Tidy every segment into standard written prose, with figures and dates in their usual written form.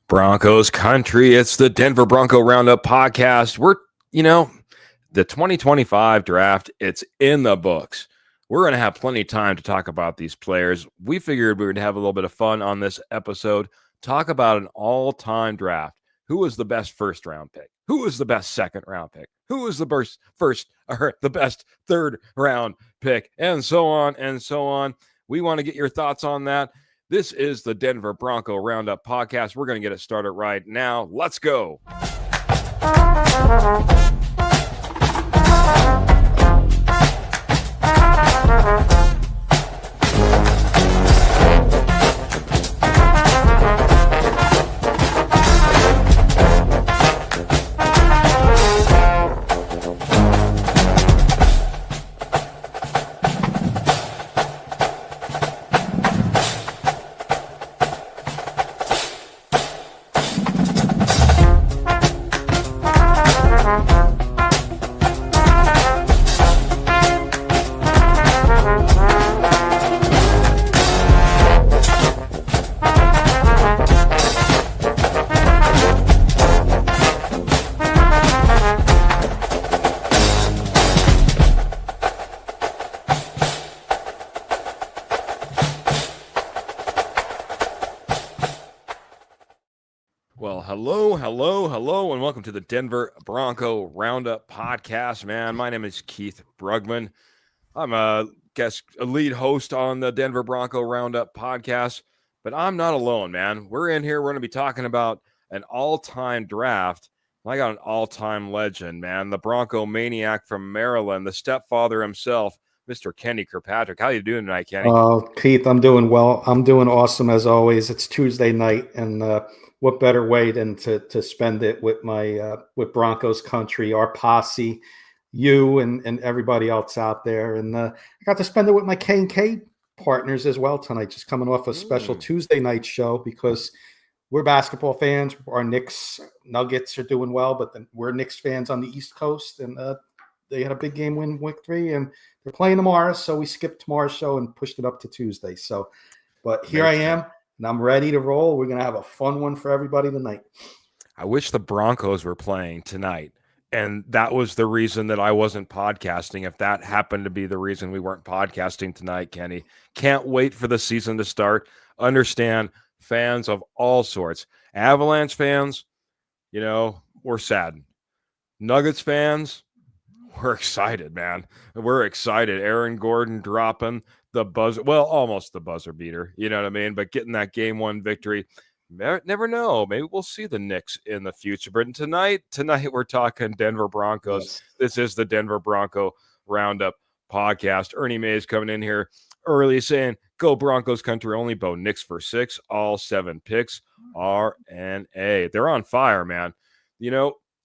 Broncos country. It's the Denver Bronco Roundup podcast. The 2025 draft, it's in the books. We're going to have plenty of time to talk about these players. We figured we would have a little bit of fun on this episode, talk about an all-time draft. Who was the best first-round pick? Who was the best second-round pick? Who was the the best third-round pick? And so on and so on. We want to get your thoughts on that. This is the Denver Bronco Roundup podcast. We're going to get it started right now. Let's go. Well, hello, and welcome to the Denver Bronco Roundup podcast, man. My name is Keith Brugman. I'm a lead host on the Denver Bronco Roundup podcast, but I'm not alone, man. We're in here. We're going to be talking about an all-time draft. I got an all-time legend, man, the Bronco maniac from Maryland, the stepfather himself, Mr. Kenny Kirkpatrick. How you doing tonight, Kenny? Keith, I'm doing well. I'm doing awesome as always. It's Tuesday night, and what better way than to spend it with my with Broncos country, our posse, you and everybody else out there. And I got to spend it with my K&K partners as well tonight, just coming off a special Tuesday night show because we're basketball fans. Our Knicks Nuggets are doing well, but then we're Knicks fans on the East Coast, and they had a big game win victory, and they're playing tomorrow, so we skipped tomorrow's show and pushed it up to Tuesday. So, but here I am. And I'm ready to roll. We're going to have a fun one for everybody tonight. I wish the Broncos were playing tonight. And that was the reason that I wasn't podcasting. If that happened to be the reason we weren't podcasting tonight, Kenny. Can't wait for the season to start. Understand, fans of all sorts. Avalanche fans, we're saddened. Nuggets fans, we're excited, man. We're excited. Aaron Gordon dropping the buzzer, almost the buzzer beater, you know what I mean? But getting that game one victory, never know. Maybe we'll see the Knicks in the future. But tonight we're talking Denver Broncos. Yes. This is the Denver Bronco Roundup podcast. Ernie Mays coming in here early saying, go Broncos country only, Bo Knicks for 6, all 7 picks, RNA. They're on fire, man.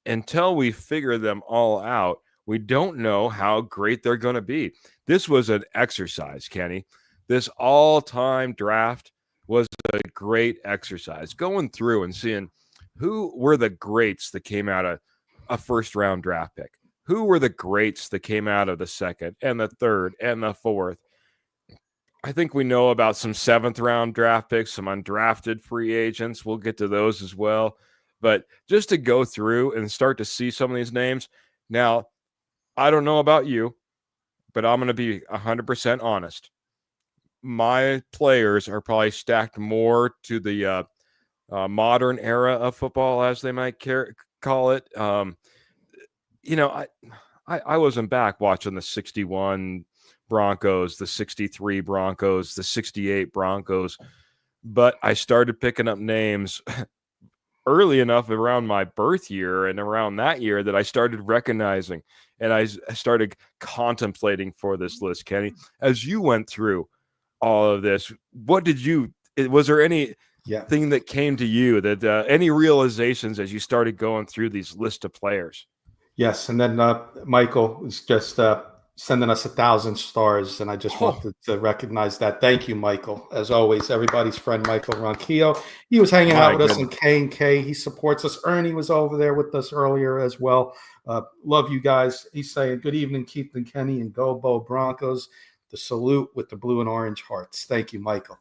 Until we figure them all out, we don't know how great they're going to be. This was an exercise, Kenny. This all-time draft was a great exercise. Going through and seeing who were the greats that came out of a first-round draft pick. Who were the greats that came out of the second and the third and the fourth. I think we know about some 7th-round draft picks, some undrafted free agents. We'll get to those as well. But just to go through and start to see some of these names. Now, I don't know about you, but I'm going to be 100% honest. My players are probably stacked more to the modern era of football, as they might call it. I wasn't back watching the 61 Broncos, the 63 Broncos, the 68 Broncos, but I started picking up names early enough around my birth year and around that year that I started recognizing and I started contemplating for this list, Kenny. As you went through all of this, was there anything that came to you that any realizations as you started going through these list of players? Yes. And then Michael was just sending us 1,000 stars. And I just wanted to recognize that. Thank you, Michael. As always, everybody's friend, Michael Ronquillo. He was hanging out with us in K&K. He supports us. Ernie was over there with us earlier as well. Love you guys. He's saying, good evening, Keith and Kenny, and go Bo Broncos. The salute with the blue and orange hearts. Thank you, Michael.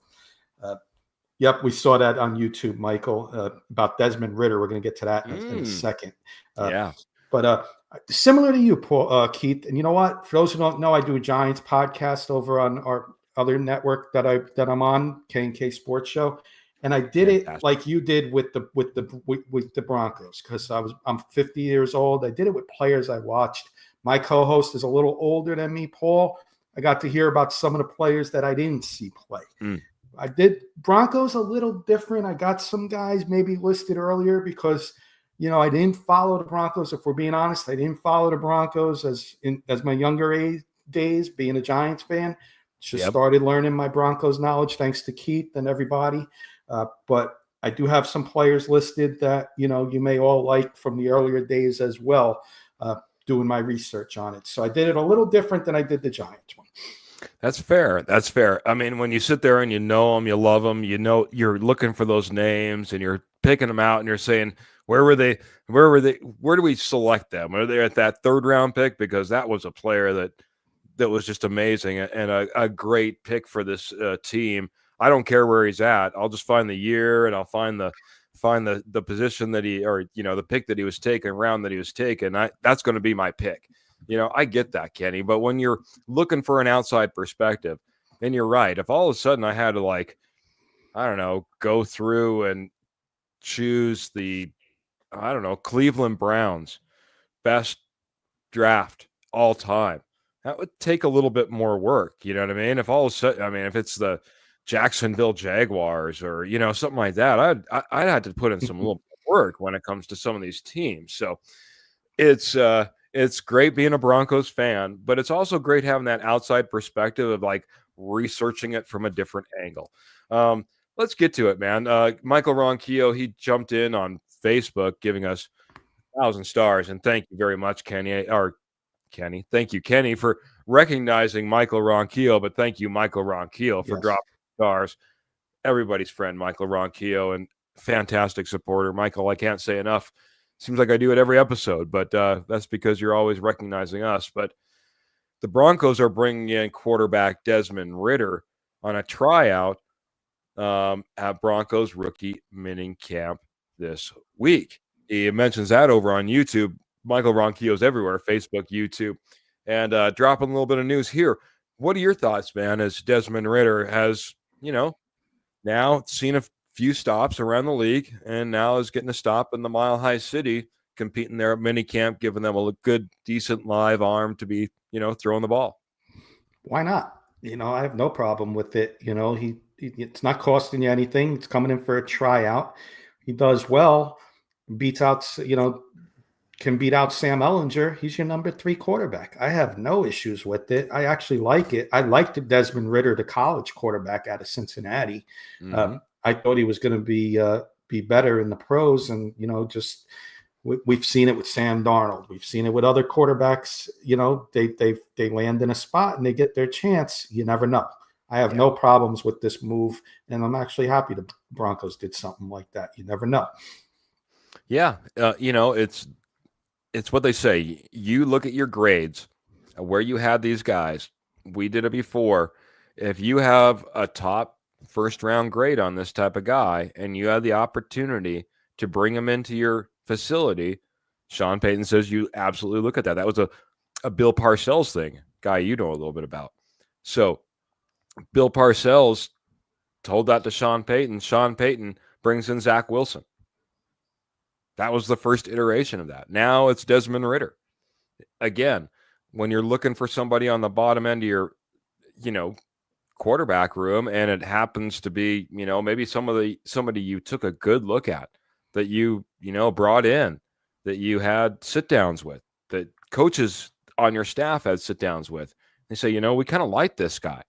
Yep, we saw that on YouTube, Michael, about Desmond Ritter. We're going to get to that in a second. Yeah. But similar to you, Paul, Keith, and you know what? For those who don't know, I do a Giants podcast over on our other network that I'm on, K&K Sports Show, and I did it like you did with the Broncos because I'm 50 years old. I did it with players I watched. My co-host is a little older than me, Paul. I got to hear about some of the players that I didn't see play. I did Broncos a little different. I got some guys maybe listed earlier because, I didn't follow the Broncos. If we're being honest, I didn't follow the Broncos as my younger days, being a Giants fan. Just started learning my Broncos knowledge thanks to Keith and everybody. But I do have some players listed that, you may all like from the earlier days as well, doing my research on it. So I did it a little different than I did the Giants one. That's fair. That's fair. I mean, when you sit there and you know them, you love them, you're looking for those names and you're picking them out and you're saying, where were they? Where do we select them? Are they at that 3rd round pick? Because that was a player that was just amazing and a great pick for this team. I don't care where he's at. I'll just find the year and I'll find the position that the pick that he was taken, round that he was taken. That's going to be my pick. I get that, Kenny, but when you're looking for an outside perspective, and you're right, if all of a sudden I had to go through and choose the, Cleveland Browns best draft all time, that would take a little bit more work. You know what I mean? If all of a sudden, if it's the Jacksonville Jaguars or, something like that, I'd have to put in some little work when it comes to some of these teams. So it's great being a Broncos fan, but it's also great having that outside perspective of researching it from a different angle. Let's get to it, man. Michael Ronquillo, he jumped in on Facebook giving us 1,000 stars, and thank you very much, Kenny. Thank you, Kenny, for recognizing Michael Ronquillo, but thank you, Michael Ronquillo, for dropping stars. Everybody's friend, Michael Ronquillo, and fantastic supporter. Michael, I can't say enough. Seems like I do it every episode, but that's because you're always recognizing us. But the Broncos are bringing in quarterback Desmond Ritter on a tryout at Broncos rookie minicamp this week. He mentions that over on YouTube. Michael Ronquillo's everywhere, Facebook, YouTube, and dropping a little bit of news here. What are your thoughts, man, as Desmond Ritter has, now seen a few stops around the league and now is getting a stop in the Mile High City, competing there at minicamp, giving them a good, decent live arm to be, throwing the ball? Why not? I have no problem with it. It's not costing you anything. It's coming in for a tryout. He does well, beats out, can beat out Sam Ellinger. He's your number 3 quarterback. I have no issues with it. I actually like it. I liked Desmond Ritter, the college quarterback out of Cincinnati. Mm-hmm. I thought he was going to be better in the pros, and we've seen it with Sam Darnold. We've seen it with other quarterbacks. They land in a spot and they get their chance. You never know. I have no problems with this move, and I'm actually happy the Broncos did something like that. You never know. Yeah, it's what they say. You look at your grades, where you had these guys. We did it before. If you have a top first-round grade on this type of guy and you have the opportunity to bring him into your facility, Sean Payton says you absolutely look at that. That was a Bill Parcells thing, guy you know a little bit about. So Bill Parcells told that to Sean Payton. Sean Payton brings in Zach Wilson. That was the first iteration of that. Now it's Desmond Ritter. Again, when you're looking for somebody on the bottom end of your, quarterback room, and it happens to be, maybe somebody you took a good look at, that you brought in, that you had sit downs with, that coaches on your staff had sit downs with. They say, we kind of like this guy.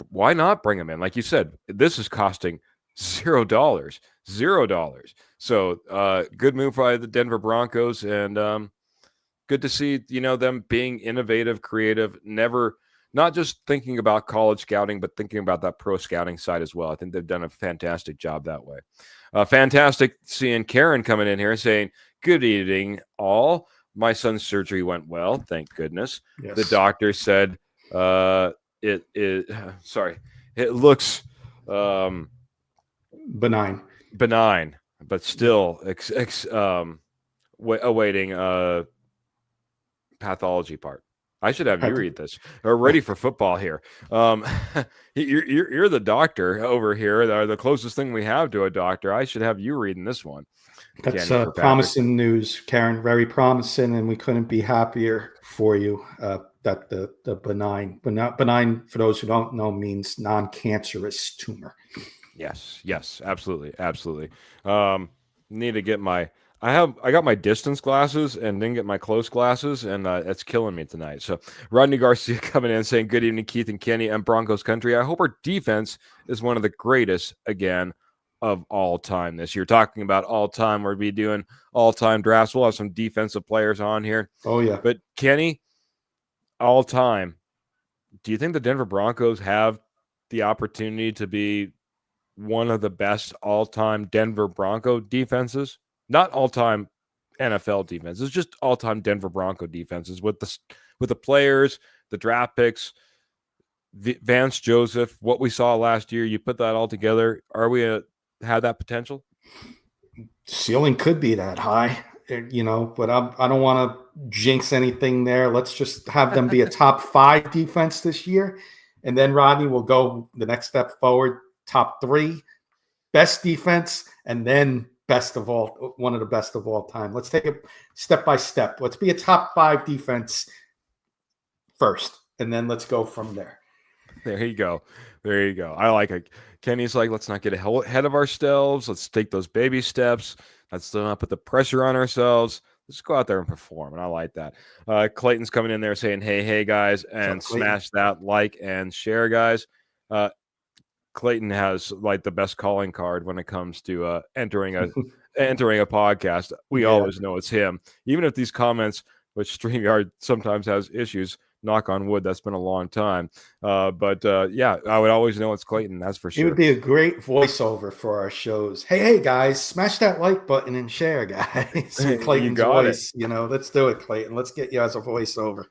Why not bring him in? Like you said, this is costing $0. So good move by the Denver Broncos, and good to see, them being innovative, creative, not just thinking about college scouting, but thinking about that pro scouting side as well. I think they've done a fantastic job that way. Fantastic seeing Karen coming in here saying, good evening, all. My son's surgery went well, thank goodness. Yes. The doctor said it looks Benign. benign, but still awaiting pathology part. I should have you read this. We're ready for football here. You're the doctor over here, the closest thing we have to a doctor. I should have you reading this one. That's Kenny, for promising news, Karen. Very promising, and we couldn't be happier for you. That the benign for those who don't know means non-cancerous tumor. Yes, absolutely. Need to get my I got my distance glasses and didn't get my close glasses, and that's killing me tonight. So Rodney Garcia coming in saying, "Good evening, Keith and Kenny and Broncos country. I hope our defense is one of the greatest again of all time this year." Talking about all time, we'll be doing all time drafts. We'll have some defensive players on here. Oh yeah, but Kenny, all time. Do you think the Denver Broncos have the opportunity to be one of the best all-time Denver Bronco defenses? Not all-time NFL defenses, just all-time Denver Bronco defenses with the players, the draft picks, Vance Joseph, what we saw last year. You put that all together. Are we have that potential? Ceiling could be that high, but I don't want to jinx anything there. Let's just have them be a top 5 defense this year, and then Rodney will go the next step forward. Top 3 best defense, and then one of the best of all time. Let's take it step by step. Let's be a top 5 defense first, and then let's go from there. There you go. I like it. Kenny's like, let's not get ahead of ourselves. Let's take those baby steps. Let's not put the pressure on ourselves. Let's go out there and perform. And I like that. Clayton's coming in there saying, hey, guys, and smash that like and share, guys. Clayton has like the best calling card when it comes to entering a podcast. We always know it's him. Even if these comments, which StreamYard sometimes has issues, knock on wood, that's been a long time. But I would always know it's Clayton. That's for sure. It would be a great voiceover for our shows. Hey, guys, smash that like button and share, guys. Clayton's voice. Let's do it, Clayton. Let's get you as a voiceover.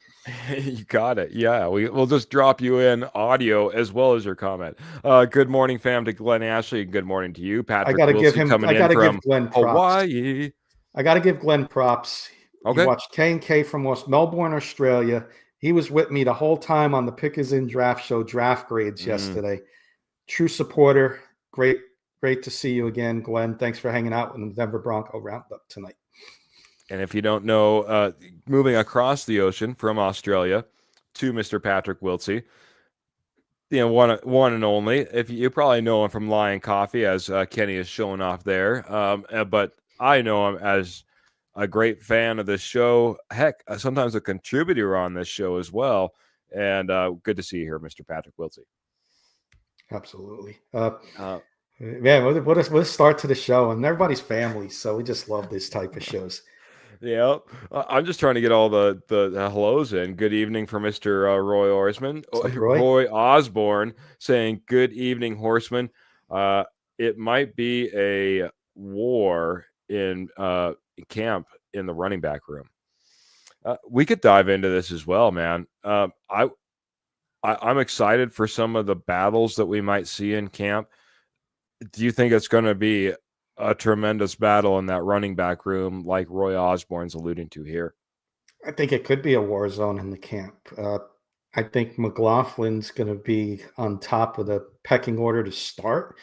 You got it. Yeah, we'll just drop you in audio as well as your comment. Good morning, fam, to Glenn Ashley. Good morning to you, Patrick. I got to give Glenn props. Hawaii. I got to give Glenn props. Okay. He watched K&K from Melbourne, Australia. He was with me the whole time on the Pickers in Draft Show draft grades yesterday. True supporter. Great to see you again, Glenn. Thanks for hanging out with the Denver Bronco Roundup tonight. And if you don't know, moving across the ocean from Australia to Mr. Patrick Wiltsey, one and only. If you probably know him from Lion Coffee, as Kenny is showing off there, but I know him as a great fan of this show. Heck, sometimes a contributor on this show as well. And good to see you here, Mr. Patrick Wiltsey. Absolutely. Man, what a start to the show. And everybody's family, so we just love this type of shows. Yeah, I'm just trying to get all the hellos in. Good evening for Mr. Roy Horseman. Roy Osborne saying, good evening, Horseman. It might be a war in camp in the running back room. We could dive into this as well, man. I'm excited for some of the battles that we might see in camp. Do you think it's going to be a tremendous battle in that running back room like Roy Osborne's alluding to here? I think it could be a war zone in the camp. I think McLaughlin's going to be on top of the pecking order to start,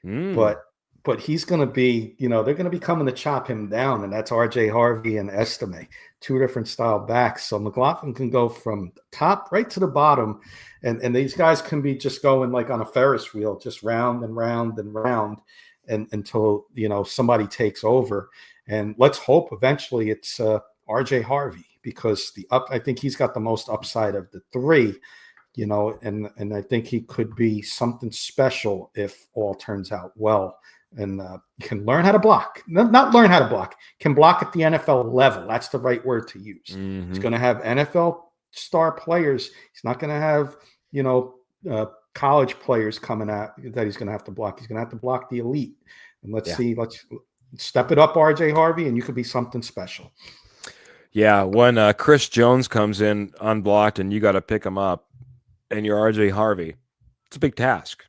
but he's going to be, they're going to be coming to chop him down, and that's RJ Harvey and Estime, 2 different style backs. So McLaughlin can go from top right to the bottom, and these guys can be just going like on a Ferris wheel, just round and round and round, and until somebody takes over. And let's hope eventually it's RJ Harvey, because I think he's got the most upside of the 3, and I think he could be something special if all turns out well. And can learn how to block. Not learn how to block. Can block at the NFL level. That's the right word to use. Mm-hmm. He's going to have NFL star players. He's not going to have, college players coming out that he's going to have to block. He's going to have to block the elite. And let's step it up, RJ Harvey, and you could be something special. Yeah, when Chris Jones comes in unblocked and you got to pick him up and you're RJ Harvey, it's a big task.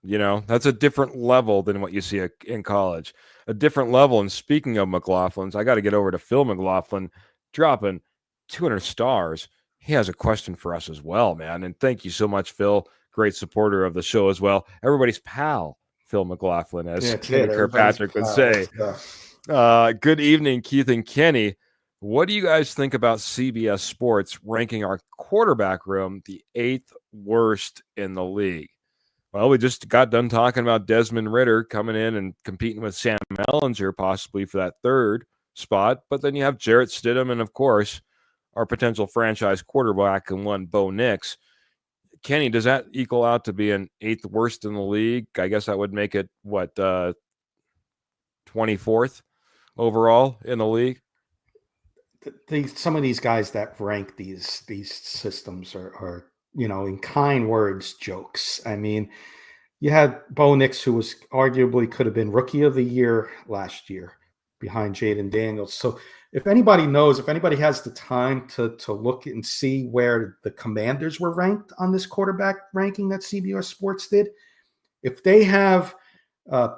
You know, that's a different level than what you see in college. A different level. And speaking of McLaughlin's, I got to get over to Phil McLaughlin dropping 200 stars. He has a question for us as well, man. And thank you so much, Phil. Great supporter of the show as well. Everybody's pal, Phil McLaughlin, as Yeah, it's Kenny it. Everybody's Kirkpatrick would pal. say. Good evening, Keith and Kenny. What do you guys think about CBS Sports ranking our quarterback room the 8th worst in the league? Well, we just got done talking about Desmond Ridder coming in and competing with Sam Ellinger possibly for that 3rd spot. But then you have Jarrett Stidham and, of course, our potential franchise quarterback and one, Bo Nix. Kenny, does that equal out to be an 8th worst in the league? I guess that would make it, 24th overall in the league? Some of these guys that rank these systems are in kind words jokes. I mean, you had Bo Nix, who was arguably could have been rookie of the year last year behind Jaden Daniels. So if anybody knows, if anybody has the time to look and see where the Commanders were ranked on this quarterback ranking that CBS Sports did, if they have the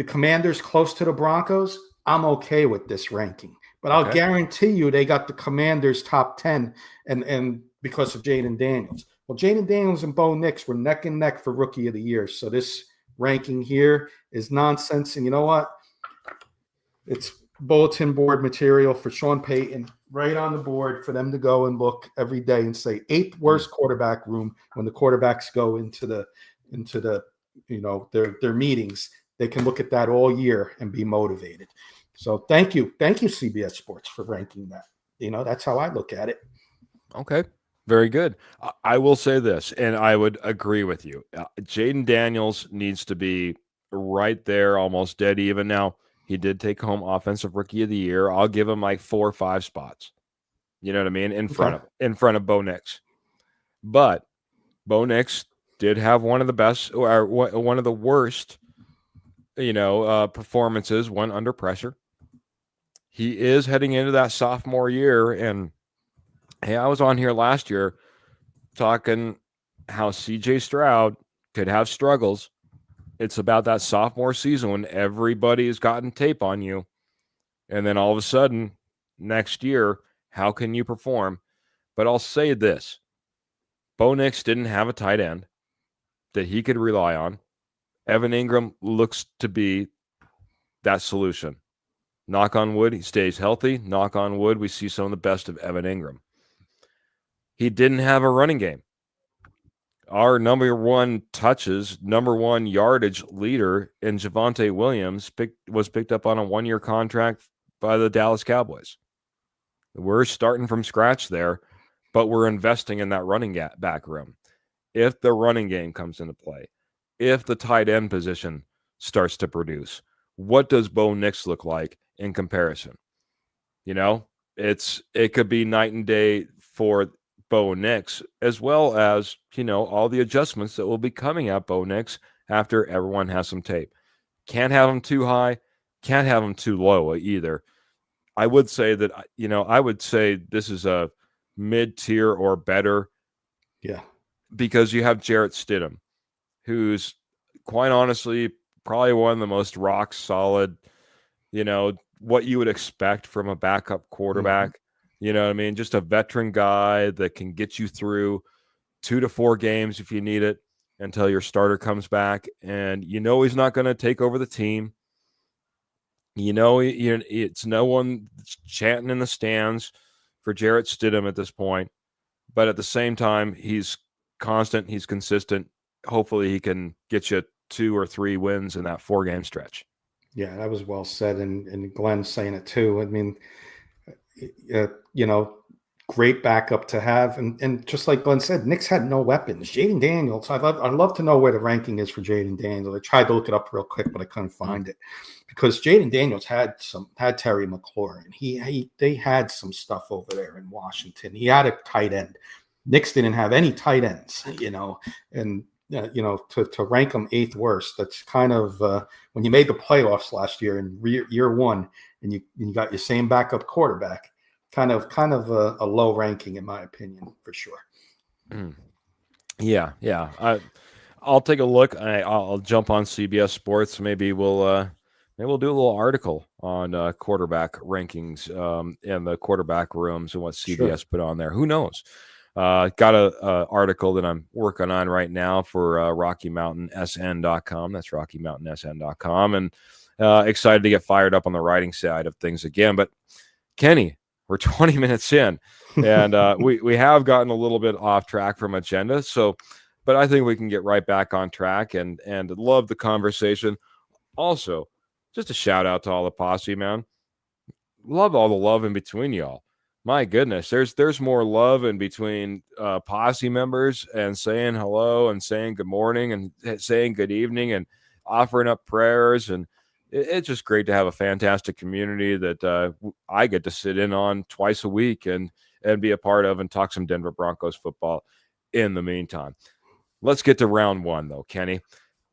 Commanders close to the Broncos, I'm okay with this ranking. But I'll guarantee you they got the Commanders top 10 and because of Jaden Daniels. Well, Jaden Daniels and Bo Nix were neck and neck for Rookie of the Year. So this ranking here is nonsense. And you know what? It's bulletin board material for Sean Payton right on the board for them to go and look every day and say 8th worst quarterback room when the quarterbacks go into the their meetings. They can look at that all year and be motivated. So thank you, CBS Sports, for ranking that. That's how I look at it. Okay, very good. I will say this, and I would agree with you. Jaden Daniels needs to be right there, almost dead even. Now, he did take home Offensive Rookie of the Year. I'll give him like 4 or 5 spots. You know what I mean? In front of Bo Nix. But Bo Nix did have one of the best, or one of the worst, performances when under pressure. He is heading into that sophomore year, and hey, I was on here last year talking how CJ Stroud could have struggles. It's about that sophomore season when everybody's gotten tape on you. And then all of a sudden, next year, how can you perform? But I'll say this. Bo Nix didn't have a tight end that he could rely on. Evan Ingram looks to be that solution. Knock on wood, he stays healthy. Knock on wood, we see some of the best of Evan Ingram. He didn't have a running game. Our number 1 touches, number 1 yardage leader in Javonte Williams was picked up on a 1-year contract by the Dallas Cowboys. We're starting from scratch there, but we're investing in that running back room. If the running game comes into play, if the tight end position starts to produce, what does Bo Nix look like in comparison? It could be night and day for Bo Nix, as well as, all the adjustments that will be coming at Bo Nix after everyone has some tape. Can't have them too high, can't have them too low either. I would say that, I would say this is a mid-tier or better. Yeah. Because you have Jarrett Stidham, who's quite honestly probably one of the most rock solid, what you would expect from a backup quarterback. Mm-hmm. You know what I mean? Just a veteran guy that can get you through 2 to 4 games if you need it until your starter comes back. And he's not going to take over the team. It's no one chanting in the stands for Jarrett Stidham at this point. But at the same time, he's constant, he's consistent. Hopefully he can get you 2 or 3 wins in that 4-game stretch. Yeah, that was well said. And Glenn's saying it too. I mean, great backup to have. And just like Glenn said, Knicks had no weapons. Jaden Daniels, I'd love to know where the ranking is for Jaden Daniels. I tried to look it up real quick, but I couldn't find it. Because Jaden Daniels had Terry McLaurin. They had some stuff over there in Washington. He had a tight end. Knicks didn't have any tight ends, and to rank them 8th worst, that's kind of when you made the playoffs last year in year 1 and you got your same backup quarterback, kind of a low ranking in my opinion, for sure. Yeah. I'll take a look. I'll jump on CBS Sports. Maybe we'll do a little article on quarterback rankings and the quarterback rooms and what Sure. CBS put on there. Who knows? Got a article that I'm working on right now for RockyMountainSN.com. That's RockyMountainSN.com, and excited to get fired up on the writing side of things again. But Kenny, we're 20 minutes in, and we have gotten a little bit off track from agenda. So, but I think we can get right back on track, and love the conversation. Also, just a shout out to all the posse, man. Love all the love in between y'all. My goodness, there's more love in between posse members and saying hello and saying good morning and saying good evening and offering up prayers, and it's just great to have a fantastic community that I get to sit in on twice a week and be a part of and talk some Denver Broncos football. In the meantime, let's get to round one though, Kenny.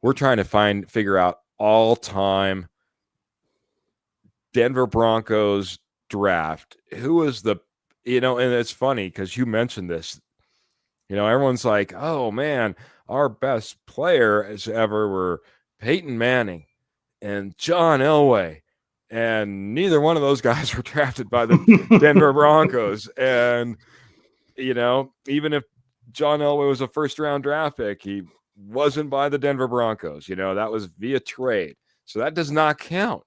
We're trying to figure out all-time Denver Broncos draft. Who is and it's funny because you mentioned this. Everyone's like, oh man, our best player as ever were Peyton Manning and John Elway. And neither one of those guys were drafted by the Denver Broncos. And, even if John Elway was a first-round draft pick, he wasn't by the Denver Broncos. That was via trade. So that does not count.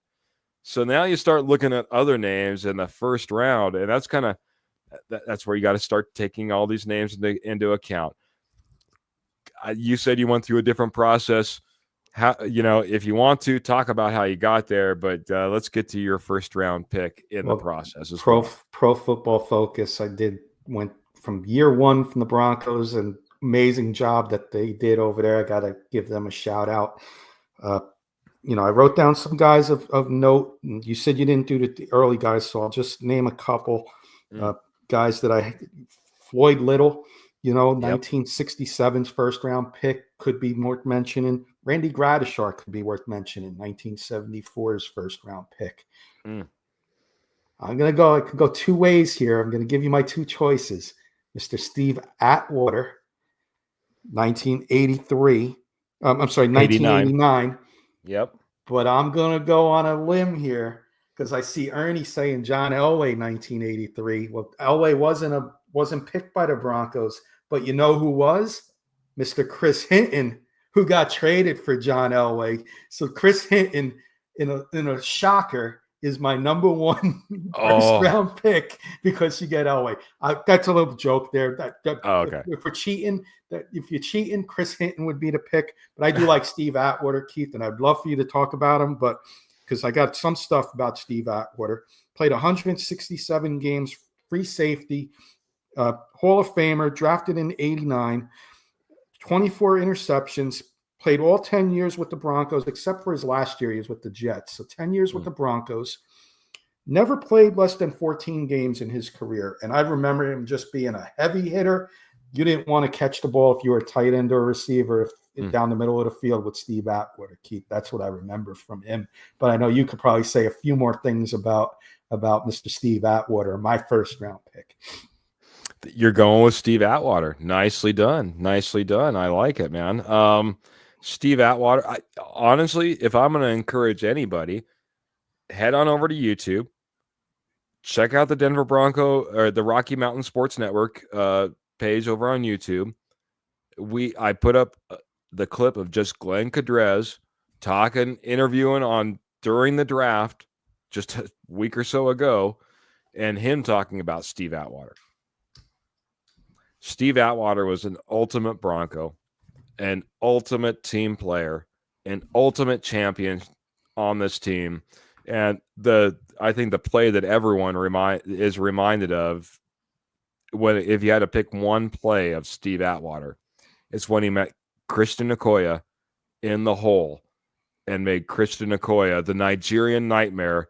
So now you start looking at other names in the first round, and that's where you got to start taking all these names into account. You said you went through a different process. How, if you want to talk about how you got there, but let's get to your first round pick in the process as well. Pro Football Focus. Went from year one from the Broncos, and amazing job that they did over there. I got to give them a shout out. I wrote down some guys of note. You said you didn't do the early guys, so I'll just name a couple guys that Floyd Little, 1967's first round pick could be worth mentioning. Randy Gradishar could be worth mentioning, 1974's first round pick. I could go two ways here. I'm going to give you my two choices. Mr. Steve Atwater, 1983. I'm sorry, 1989. Yep. But I'm going to go on a limb here because I see Ernie saying John Elway, 1983. Well, Elway wasn't picked by the Broncos, but you know who was? Mr. Chris Hinton, who got traded for John Elway. So Chris Hinton, in a shocker, is my number one first round pick because you get Elway. That's a little joke there. Okay. If you're cheating, Chris Hinton would be the pick. But I do like Steve Atwater, Keith, and I'd love for you to talk about him. But because I got some stuff about Steve Atwater, played 167 games, free safety, Hall of Famer, drafted in '89, 24 interceptions. Played all 10 years with the Broncos, except for his last year. He was with the Jets. So 10 years with the Broncos. Never played less than 14 games in his career. And I remember him just being a heavy hitter. You didn't want to catch the ball if you were a tight end or a receiver down the middle of the field with Steve Atwater, Keith. That's what I remember from him. But I know you could probably say a few more things about Mr. Steve Atwater, my first round pick. You're going with Steve Atwater. Nicely done. Nicely done. I like it, man. Steve Atwater, honestly, if I'm going to encourage anybody, head on over to YouTube, check out the Denver Bronco or the Rocky Mountain Sports Network page over on YouTube. I put up the clip of just Glenn Cadrez interviewing during the draft just a week or so ago, and him talking about Steve Atwater. Steve Atwater was an ultimate Bronco, an ultimate team player, an ultimate champion on this team. And I think the play that everyone is reminded of if you had to pick one play of Steve Atwater, it's when he met Christian Okoye in the hole and made Christian Okoye, the Nigerian nightmare,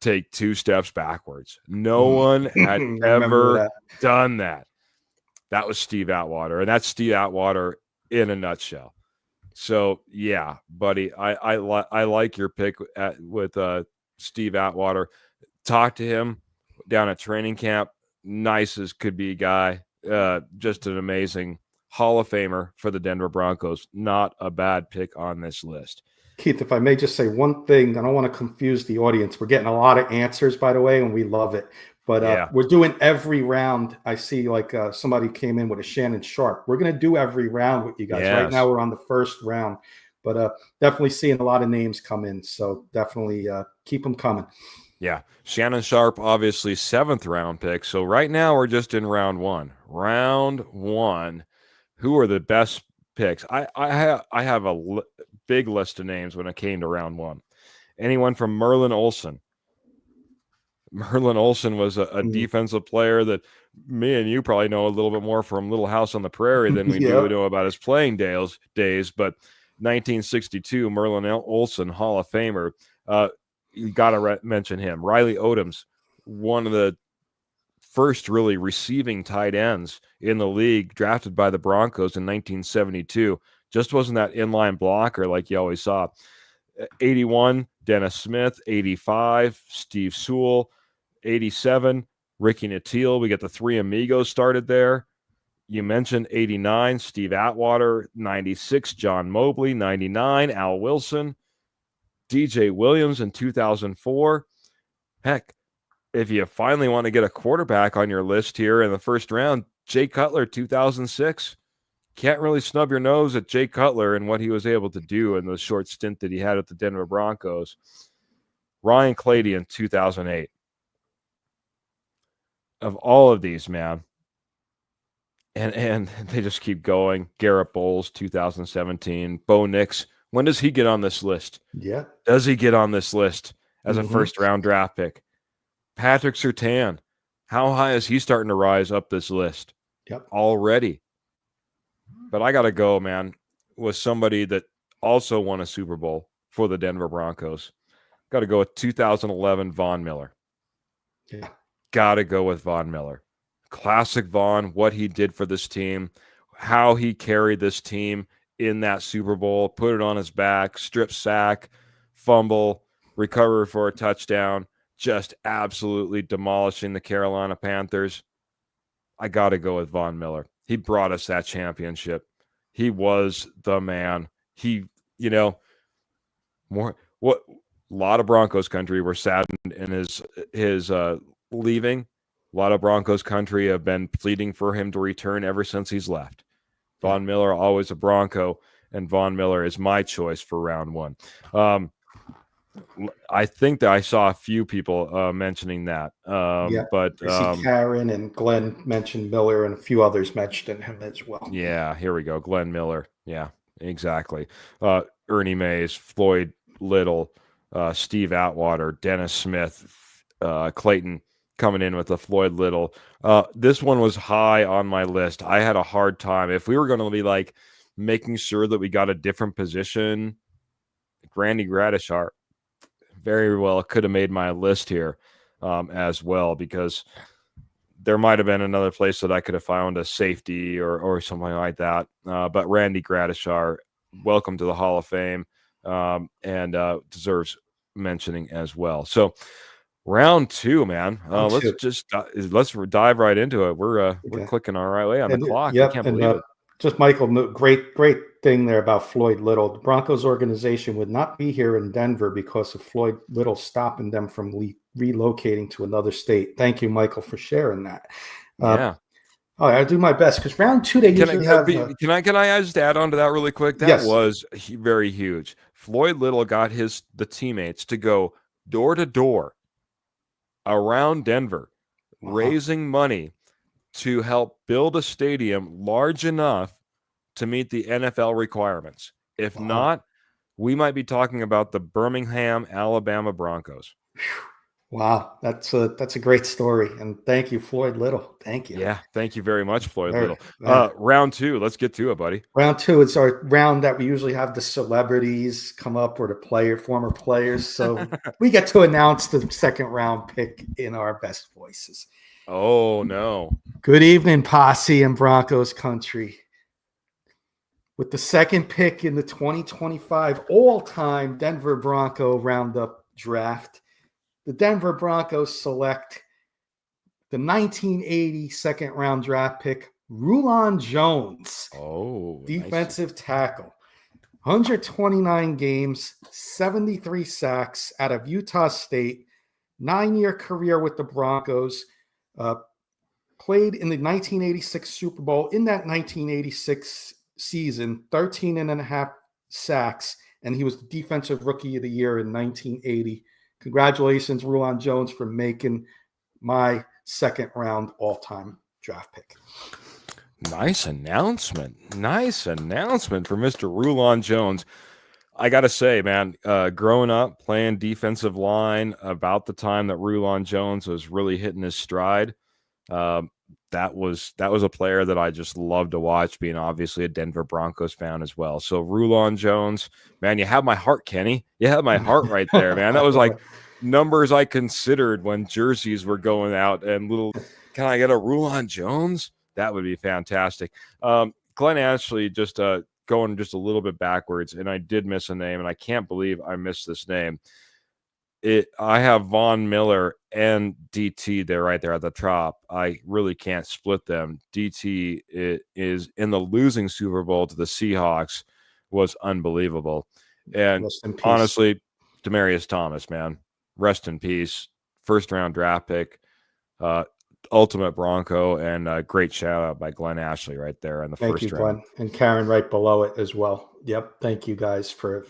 take two steps backwards. No one had ever done that. That was Steve Atwater, and that's Steve Atwater in a nutshell. So yeah, buddy, I like your pick with Steve Atwater. Talk to him down at training camp. Nice as could be guy. Just an amazing Hall of Famer for the Denver Broncos. Not a bad pick on this list. Keith, if I may just say one thing, I don't want to confuse the audience. We're getting a lot of answers, by the way, and we love it. But we're doing every round. I see like somebody came in with a Shannon Sharp. We're going to do every round with you guys. Yes. Right now we're on the first round, but definitely seeing a lot of names come in. So definitely keep them coming. Yeah. Shannon Sharp, obviously 7th round pick. So right now we're just in round 1. Round 1. Who are the best picks? I have a big list of names when it came to round 1. Anyone from Merlin Olsen. Merlin Olsen was a defensive player that me and you probably know a little bit more from Little House on the Prairie than we do know about his playing days. But 1962, Merlin Olsen, Hall of Famer. You got to mention him. Riley Odoms, one of the first really receiving tight ends in the league, drafted by the Broncos in 1972. Just wasn't that inline blocker like you always saw. 81, Dennis Smith. 85, Steve Sewell. 87, Ricky Nattiel. We got the three amigos started there. You mentioned 89, Steve Atwater. 96, John Mobley. 99, Al Wilson. DJ Williams in 2004. Heck, if you finally want to get a quarterback on your list here in the first round, Jay Cutler, 2006. Can't really snub your nose at Jay Cutler and what he was able to do in the short stint that he had at the Denver Broncos. Ryan Clady in 2008. Of all of these, man, and they just keep going. Garrett Bowles, 2017. Bo Nix. When does he get on this list? Yeah. Does he get on this list as a first-round draft pick? Patrick Surtain. How high is he starting to rise up this list? Yep. Already. But I got to go, man, with somebody that also won a Super Bowl for the Denver Broncos. Got to go with 2011 Von Miller. Yeah. Got to go with Von Miller. Classic Von, what he did for this team, how he carried this team in that Super Bowl, put it on his back, strip sack, fumble, recover for a touchdown, just absolutely demolishing the Carolina Panthers. I got to go with Von Miller. He brought us that championship. He was the man. He, a lot of Broncos country were saddened in his leaving. A lot of Broncos country have been pleading for him to return ever since he's left. Von Miller, always a Bronco, and Von Miller is my choice for round 1. I think that I saw a few people mentioning that. But I see Karen and Glenn mentioned Miller, and a few others mentioned him as well. Yeah, here we go. Glenn Miller. Yeah, exactly. Ernie Mays, Floyd Little, Steve Atwater, Dennis Smith, Clayton coming in with the Floyd Little. This one was high on my list. I had a hard time. If we were going to be like making sure that we got a different position, Randy Gradishar very well could have made my list here as well, because there might have been another place that I could have found a safety or something like that. But Randy Gradishar, welcome to the Hall of Fame, and deserves mentioning as well. So round 2, man. Let's dive right into it. We're clicking our right way on the clock. I can't believe it. Just Michael, great thing there about Floyd Little. The Broncos organization would not be here in Denver because of Floyd Little stopping them from relocating to another state. Thank you, Michael, for sharing that. I'll do my best, because round 2 they usually have. Can I just add on to that really quick? That was very huge. Floyd Little got the teammates to go door to door around Denver, raising money to help build a stadium large enough to meet the NFL requirements. If not, we might be talking about the Birmingham, Alabama Broncos. Wow, that's a great story, and thank you, Floyd Little. Thank you. Yeah, thank you very much, Floyd Little. Round 2, let's get to it, buddy. Round 2 is our round that we usually have the celebrities come up, or the former players. So we get to announce the second round pick in our best voices. Oh no! Good evening, Posse and Broncos country. With the second pick in the 2025 all-time Denver Bronco Roundup draft, the Denver Broncos select the 1980 second-round draft pick, Rulon Jones, Oh, nice. defensive tackle. 129 games, 73 sacks out of Utah State, 9-year career with the Broncos, played in the 1986 Super Bowl. In that 1986 season, 13 and a half sacks, and he was the Defensive Rookie of the Year in 1980. Congratulations, Rulon Jones, for making my second round all-time draft pick. Nice announcement. Nice announcement for Mr. Rulon Jones. I got to say, man, growing up playing defensive line about the time that Rulon Jones was really hitting his stride, that was a player that I just loved to watch, being obviously a Denver Broncos fan as well. So Rulon Jones, man, you have my heart, Kenny. You have my heart right there, man. That was like numbers I considered when jerseys were going out and little, can I get a Rulon Jones? That would be fantastic. Glenn Ashley, just going just a little bit backwards, and I did miss a name, and I can't believe I missed this name. I have Von Miller and DT there right there at the top. I really can't split them. DT is in the losing Super Bowl to the Seahawks was unbelievable. And honestly, Demaryius Thomas, man, rest in peace. First round draft pick, ultimate Bronco, and a great shout out by Glenn Ashley right there in the first round. Thank you, Glenn, and Karen right below it as well. Yep, thank you guys for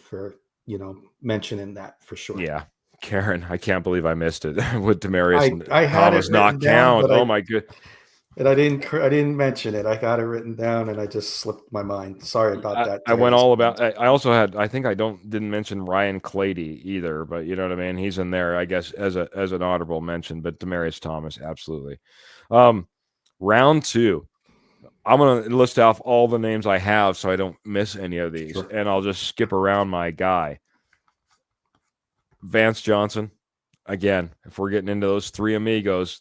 mentioning that for sure. Yeah. Karen, I can't believe I missed it with Demaryius. I had it not count. Oh my good. And I didn't mention it. I got it written down, and I just slipped my mind. Sorry about that. I went all about. I also had. I think I didn't mention Ryan Clady either, but you know what I mean. He's in there, I guess, as an honorable mention. But Demaryius Thomas, absolutely. Round 2. I'm gonna list off all the names I have, so I don't miss any of these, sure. And I'll just skip around my guy. Vance Johnson, again, if we're getting into those three amigos,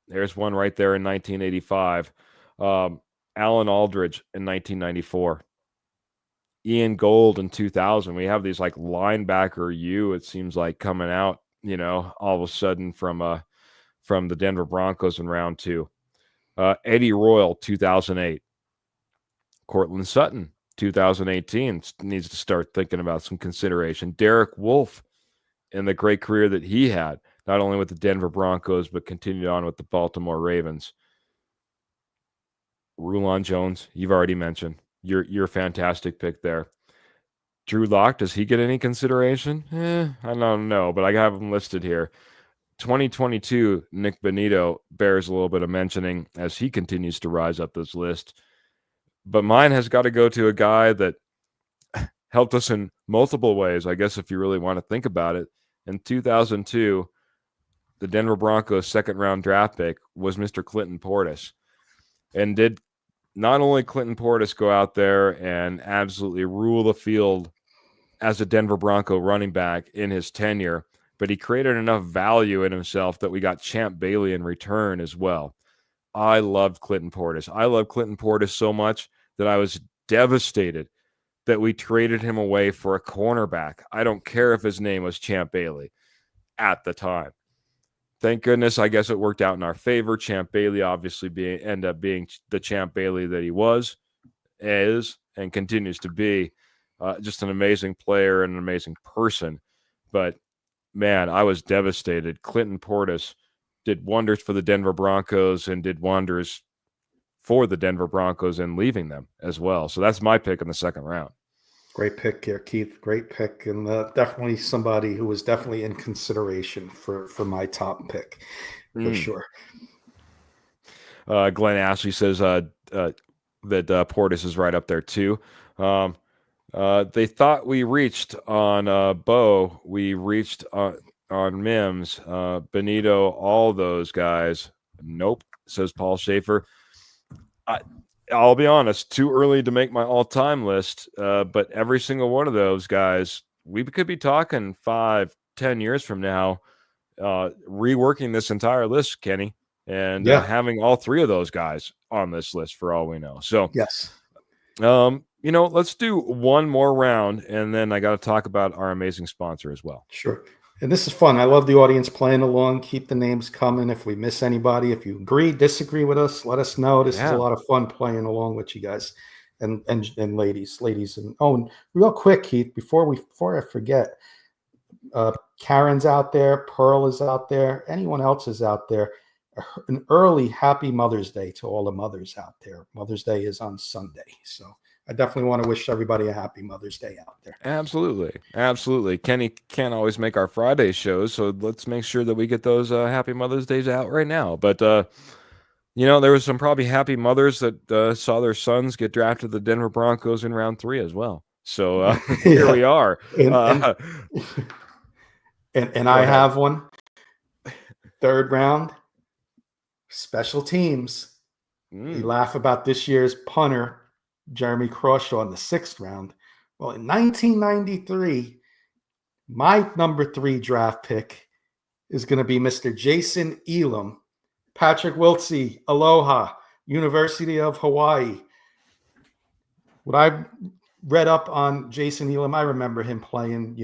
there's one right there in 1985. Alan Aldridge in 1994. Ian Gold in 2000. We have these like linebacker it seems like coming out, all of a sudden from the Denver Broncos in round 2. Eddie Royal, 2008. Cortland Sutton, 2018, needs to start thinking about some consideration. Derek Wolfe, and the great career that he had, not only with the Denver Broncos, but continued on with the Baltimore Ravens. Rulon Jones, you've already mentioned. You're a fantastic pick there. Drew Lock, does he get any consideration? I don't know, but I have him listed here. 2022, Nick Bonito bears a little bit of mentioning as he continues to rise up this list. But mine has got to go to a guy that helped us in multiple ways, I guess, if you really want to think about it. In 2002, the Denver Broncos' second-round draft pick was Mr. Clinton Portis. And did not only Clinton Portis go out there and absolutely rule the field as a Denver Bronco running back in his tenure, but he created enough value in himself that we got Champ Bailey in return as well. I loved Clinton Portis. I loved Clinton Portis so much that I was devastated that we traded him away for a cornerback. I don't care if his name was Champ Bailey at the time. Thank goodness, I guess it worked out in our favor. Champ Bailey obviously end up being the Champ Bailey that he is, and continues to be. Just an amazing player and an amazing person. But, man, I was devastated. Clinton Portis did wonders for the Denver Broncos and did wonders for the Denver Broncos and leaving them as well. So that's my pick in the second round. Great pick here, Keith. Great pick. And definitely somebody who was definitely in consideration for my top pick, for sure. Glenn Ashley says that Portis is right up there too. They thought we reached on Bo. We reached on Mims, Benito, all those guys. Nope, says Paul Schaefer. I'll be honest, too early to make my all-time list, but every single one of those guys, we could be talking 5-10 years from now, reworking this entire list, Kenny, and having all three of those guys on this list for all we know. So, yes, let's do one more round, and then I got to talk about our amazing sponsor as well. Sure. And this is fun. I love the audience playing along. Keep the names coming. If we miss anybody, if you agree, disagree with us, let us know. This is a lot of fun playing along with you guys and ladies. And real quick, Keith, before I forget, Karen's out there, Pearl is out there, anyone else is out there. An early happy Mother's Day to all the mothers out there. Mother's Day is on Sunday, so I definitely want to wish everybody a happy Mother's Day out there. Absolutely. Kenny can't always make our Friday shows, so let's make sure that we get those happy Mother's Days out right now. But there was some probably happy mothers that saw their sons get drafted to the Denver Broncos in round 3 as well. So here we are. And I have one. 3rd round. Special teams. We laugh about this year's punter, Jeremy Crawshaw, in the 6th round. Well, in 1993, my number 3 draft pick is going to be Mr. Jason Elam. Patrick Wiltsey, Aloha, University of Hawaii. What I read up on Jason Elam, I remember him playing,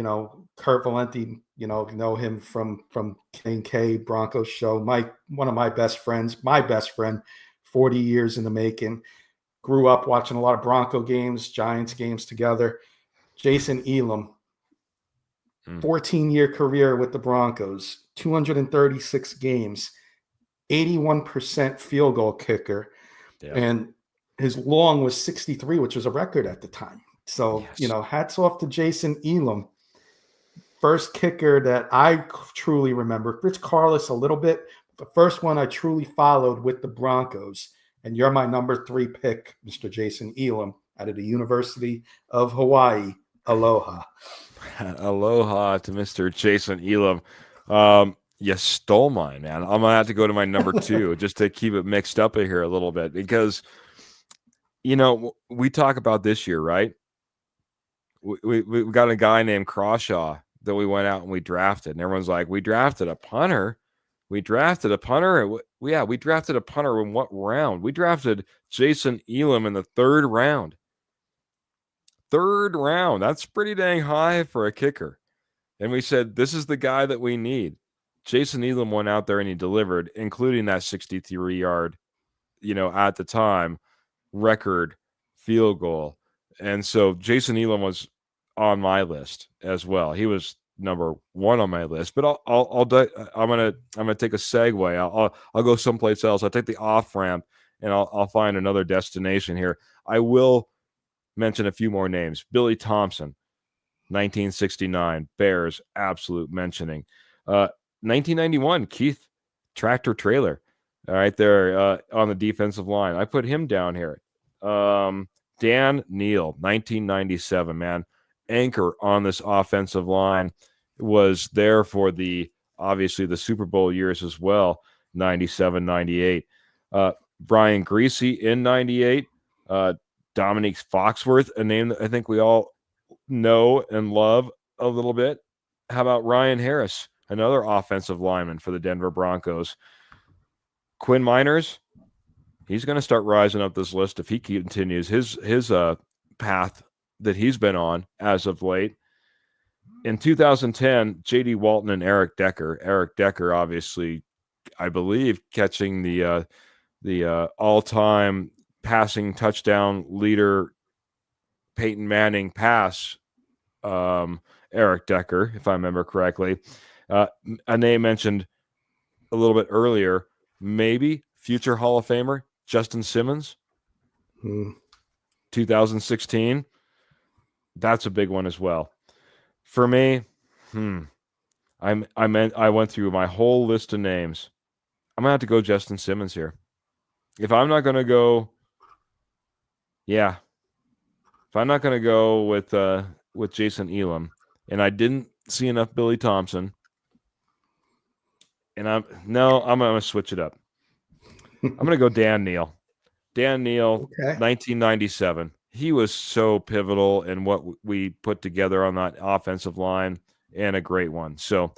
Kurt Valenti, know him from K Broncos show. One of my best friends, 40 years in the making. Grew up watching a lot of Bronco games, Giants games together. Jason Elam, 14-year career with the Broncos, 236 games, 81% field goal kicker. Yeah. And his long was 63, which was a record at the time. So, hats off to Jason Elam. First kicker that I truly remember. Rich Carlos a little bit. The first one I truly followed with the Broncos. And you're my number 3 pick, Mr. Jason Elam, out of the University of Hawaii. Aloha. Aloha to Mr. Jason Elam. You stole mine, man. I'm going to have to go to my number 2 just to keep it mixed up in here a little bit because, we talk about this year, right? We got a guy named Crawshaw that we went out and we drafted. And everyone's like, we drafted a punter. We drafted a punter. We drafted a punter in what round? We drafted Jason Elam in the 3rd round. 3rd round. That's pretty dang high for a kicker. And we said, this is the guy that we need. Jason Elam went out there and he delivered, including that 63-yard, at the time, record field goal. And so Jason Elam was on my list as well. He was number 1 on my list. But I'm gonna take a segue. I'll go someplace else. I'll take the off ramp and I'll find another destination here. I will mention a few more names. Billy Thompson, 1969 Bears, absolute mentioning. 1991 Keith Tractor Trailer, all right there on the defensive line. I put him down here. Dan Neal, 1997, man, anchor on this offensive line, was there for obviously the Super Bowl years as well, 97, 98. Brian Greasy in 98. Dominique Foxworth, a name that I think we all know and love a little bit. How about Ryan Harris, another offensive lineman for the Denver Broncos? Quinn Miners, he's going to start rising up this list if he continues his path that he's been on as of late. In 2010, J.D. Walton and Eric Decker. Eric Decker, obviously, I believe, catching the all-time passing touchdown leader, Peyton Manning pass. Eric Decker, if I remember correctly. A name mentioned a little bit earlier, maybe future Hall of Famer Justin Simmons, 2016. That's a big one as well. For me, I went through my whole list of names. I'm gonna have to go Justin Simmons here. If I'm not gonna go, if I'm not gonna go with Jason Elam, and I didn't see enough Billy Thompson, and I'm gonna switch it up. I'm gonna go Dan Neal. Dan Neal, okay. 1997. He was so pivotal in what we put together on that offensive line, and a great one. So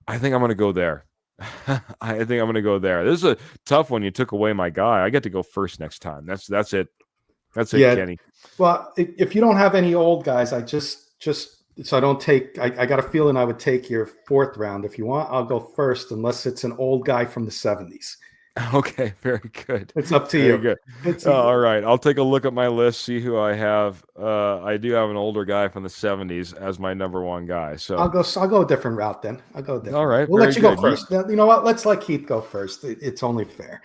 I think I'm going to go there. This is a tough one. You took away my guy. I get to go first next time. That's it. That's it, Kenny. Well, if you don't have any old guys, I just So I don't take. I got a feeling I would take your fourth round. If you want, I'll go first, unless it's an old guy from the '70s. Okay, very good. It's up to Very you. good. All right, I'll take a look at my list, see who I have. I do have an older guy from the 70s as my number one guy. So, I'll go a different route then. I'll go a all different route. right, We'll very let you go good. first. You know what? Let's let Keith go first. It's only fair.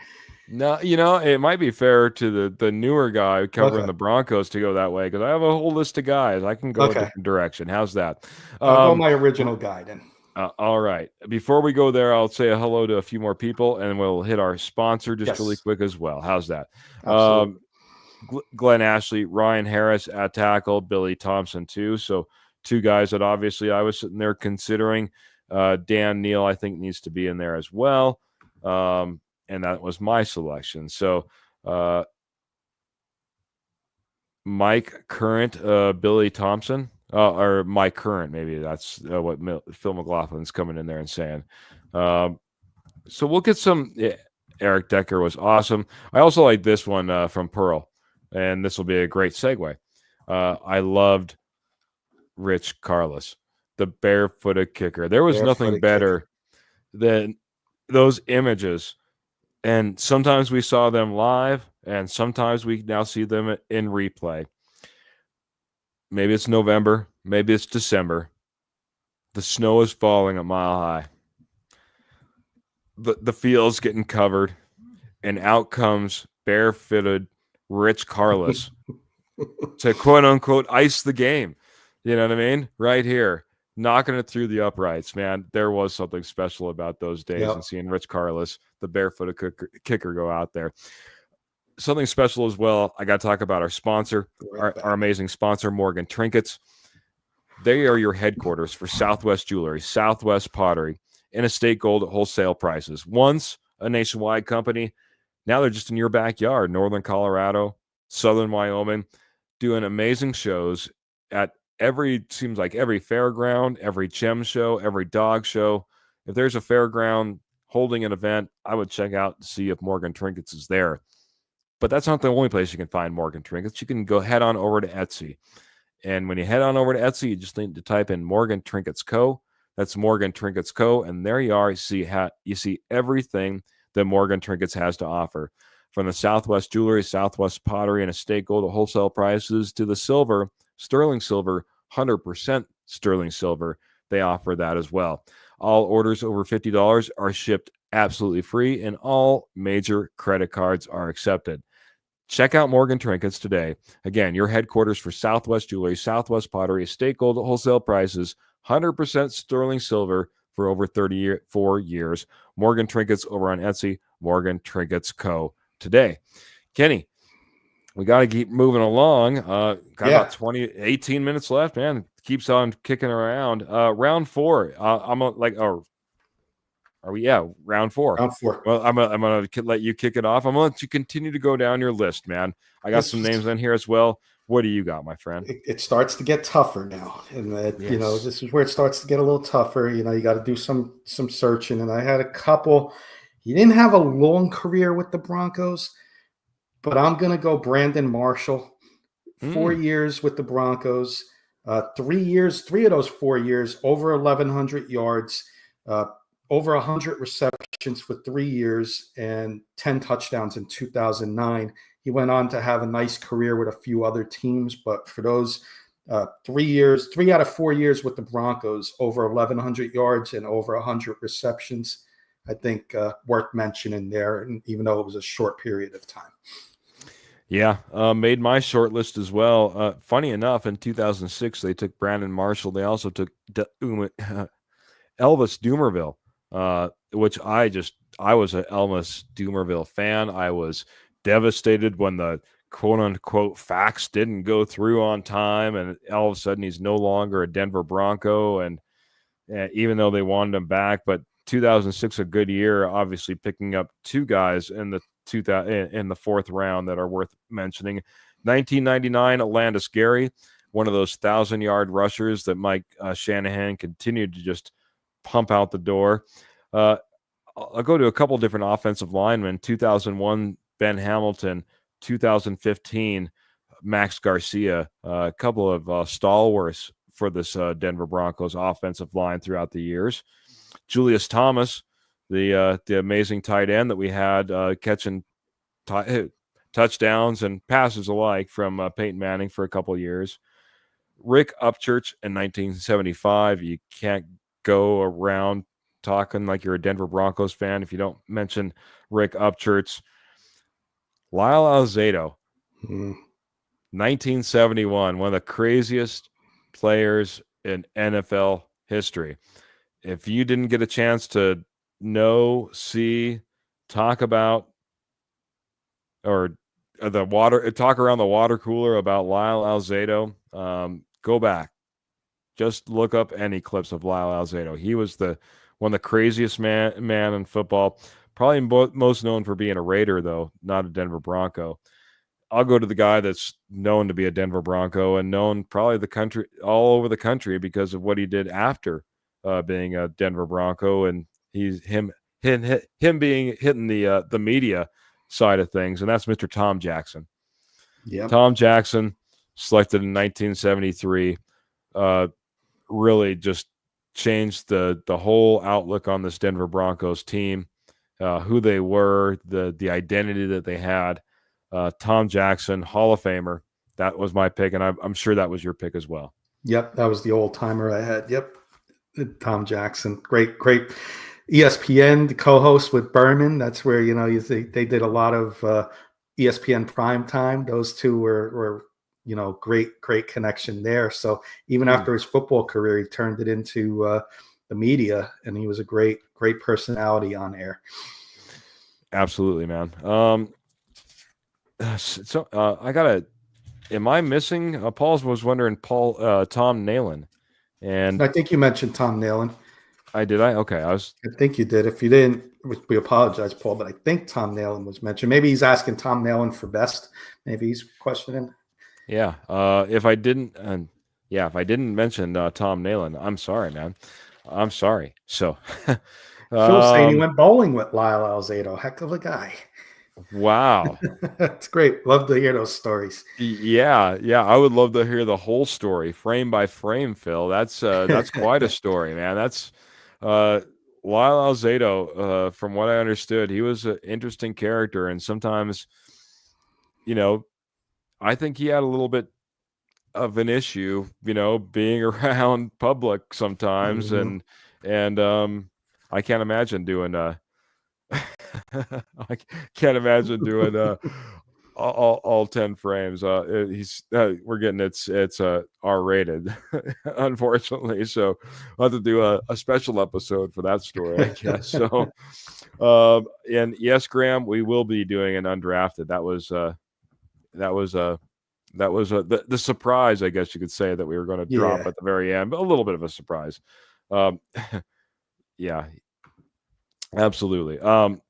No, it might be fair to the newer guy covering Okay. the Broncos to go that way because I have a whole list of guys. I can go a Okay. different direction. How's that? I'll go Um, my original guy then. all right. Before we go there, I'll say a hello to a few more people, and we'll hit our sponsor just really Yes. quick as well. How's that? Absolutely. Glenn Ashley, Ryan Harris at tackle, Billy Thompson too. So two guys that obviously I was sitting there considering. Dan Neal, I think, needs to be in there as well. And that was my selection. So Mike Current, Billy Thompson, or Mike Current, maybe that's what Phil McLaughlin's coming in there and saying. So we'll get some. Yeah, Eric Decker was awesome. I also like this one from Pearl, and this will be a great segue. I loved Rich Carlos, the barefooted kicker. There was nothing Barefooted kicker. better than those images. And sometimes we saw them live, and sometimes we now see them in replay. Maybe it's November, maybe it's December. The snow is falling at Mile High. The field's getting covered, and out comes barefooted Rich Carlos to quote unquote ice the game. You know what I mean? Right here, knocking it through the uprights, man. There was something special about those days Yep. and seeing Rich Carlos, the barefooted kicker, go out there. Something special as well. I got to talk about our sponsor, our amazing sponsor, Morgan Trinkets. They are your headquarters for Southwest Jewelry, Southwest Pottery, and Estate Gold at wholesale prices. Once a nationwide company, now they're just in your backyard, Northern Colorado, Southern Wyoming, doing amazing shows at seems like every fairground, every gem show, every dog show. If there's a fairground holding an event, I would check out to see if Morgan Trinkets is there. But that's not the only place you can find Morgan Trinkets. You can go head on over to Etsy. And when you head on over to Etsy, you just need to type in Morgan Trinkets Co. That's Morgan Trinkets Co. And there you are. You see everything that Morgan Trinkets has to offer. From the Southwest Jewelry, Southwest Pottery, and Estate Gold at wholesale prices to the silver, sterling silver, 100% sterling silver. They offer that as well. All orders over $50 are shipped absolutely free, and all major credit cards are accepted. Check out Morgan Trinkets today. Again, your headquarters for Southwest Jewelry, Southwest Pottery, Estate Gold at wholesale prices, 100% sterling silver for over 34 years. Morgan Trinkets over on Etsy, Morgan Trinkets Co. today. Kenny, we got to keep moving along. Got about 18 minutes left, man. Keeps on kicking around. Round 4. Are we? Yeah, round 4. Round 4. Well, I'm gonna let you kick it off. I'm gonna let you continue to go down your list, man. I got some names in here as well. What do you got, my friend? It starts to get tougher now, and Yes. this is where it starts to get a little tougher. You got to do some searching, and I had a couple. He didn't have a long career with the Broncos, but I'm gonna go Brandon Marshall. 4 years with the Broncos. 3 years, 3 of those 4 years, over 1,100 yards, over 100 receptions for 3 years, and 10 touchdowns in 2009. He went on to have a nice career with a few other teams, but for those 3 years, 3 out of 4 years with the Broncos, over 1,100 yards and over 100 receptions, I think worth mentioning there, and even though it was a short period of time. Yeah, made my short list as well. Funny enough, in 2006, they took Brandon Marshall. They also took Elvis Dumerville, which I was an Elvis Dumerville fan. I was devastated when the quote unquote facts didn't go through on time, and all of a sudden he's no longer a Denver Bronco. And even though they wanted him back, but 2006 a good year, obviously picking up two guys in the in the 4th round that are worth mentioning. 1999, Landis Gary, one of those 1,000-yard rushers that Mike Shanahan continued to just pump out the door. I'll go to a couple different offensive linemen. 2001, Ben Hamilton. 2015, Max Garcia. A couple of stalwarts for this Denver Broncos offensive line throughout the years. Julius Thomas, the amazing tight end that we had catching touchdowns and passes alike from Peyton Manning for a couple of years. Rick Upchurch in 1975. You can't go around talking like you're a Denver Broncos fan if you don't mention Rick Upchurch. Lyle Alzado, 1971, one of the craziest players in NFL history. If you didn't get a chance to know, see, talk about, or talk around the water cooler about Lyle Alzado, go back. Just look up any clips of Lyle Alzado. He was one of the craziest man in football. Probably most known for being a Raider, though, not a Denver Bronco. I'll go to the guy that's known to be a Denver Bronco and known probably all over the country because of what he did after being a Denver Bronco, and him being hitting the media side of things, and that's Mr. Tom Jackson. Yeah, Tom Jackson, selected in 1973, really just changed the whole outlook on this Denver Broncos team, who they were, the identity that they had. Tom Jackson, Hall of Famer. That was my pick, and I'm sure that was your pick as well. Yep, that was the old timer I had. Yep, Tom Jackson, great ESPN, the co-host with Berman. That's where they did a lot of ESPN primetime. Those two were great connection there. So even after his football career, he turned it into the media, and he was a great personality on air. Absolutely, man. So I gotta. Am I missing? Paul was wondering. Tom Nalen, and I think you mentioned Tom Nalen. Did I? Okay, I think you did. If you didn't, we apologize, Paul. But I think Tom Nalen was mentioned. Maybe he's asking Tom Nalen for best. Maybe he's questioning. Yeah. If I didn't mention Tom Nalen, I'm sorry, man. I'm sorry. So, Phil's saying he went bowling with Lyle Alzado. Heck of a guy. Wow. That's great. Love to hear those stories. Yeah. I would love to hear the whole story, frame by frame, Phil. That's quite a story, man. That's Lyle Alzado, from what I understood, he was an interesting character, and sometimes, I think he had a little bit of an issue, being around public sometimes, and I can't imagine doing I can't imagine doing all 10 frames. We're getting it's R-rated, unfortunately. So I'll have to do a special episode for that story, I guess. So, and yes, Graham, we will be doing an undrafted. That was the surprise, I guess you could say, that we were going to drop at the very end, but a little bit of a surprise. Yeah, absolutely.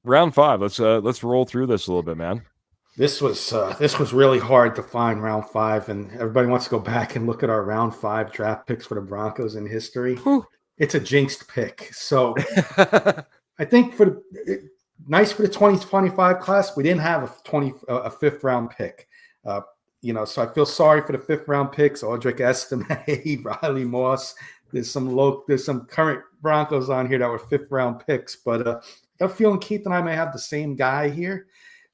Round 5. Let's roll through this a little bit, man. This was really hard to find round 5, and everybody wants to go back and look at our round 5 draft picks for the Broncos in history. Whew. It's a jinxed pick. So I think nice for the 2025 class, we didn't have a 5th round pick. So I feel sorry for the 5th round picks, Audric Estime, Riley Moss. There's some current Broncos on here that were 5th round picks, but I'm feeling Keith and I may have the same guy here.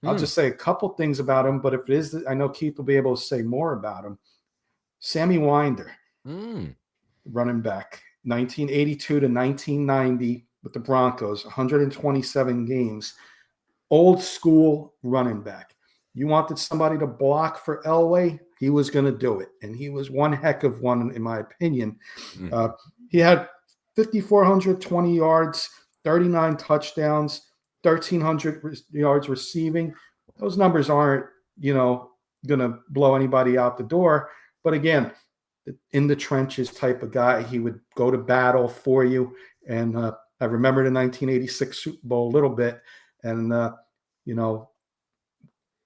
I'll just say a couple things about him, but if it is, I know Keith will be able to say more about him. Sammy Winder, running back, 1982 to 1990 with the Broncos, 127 games, old school running back. You wanted somebody to block for Elway, he was going to do it, and he was one heck of one, in my opinion. He had 5,420 yards, 39 touchdowns, 1,300 yards receiving. Those numbers aren't, going to blow anybody out the door. But again, in the trenches type of guy, he would go to battle for you. And I remember the 1986 Super Bowl a little bit. And,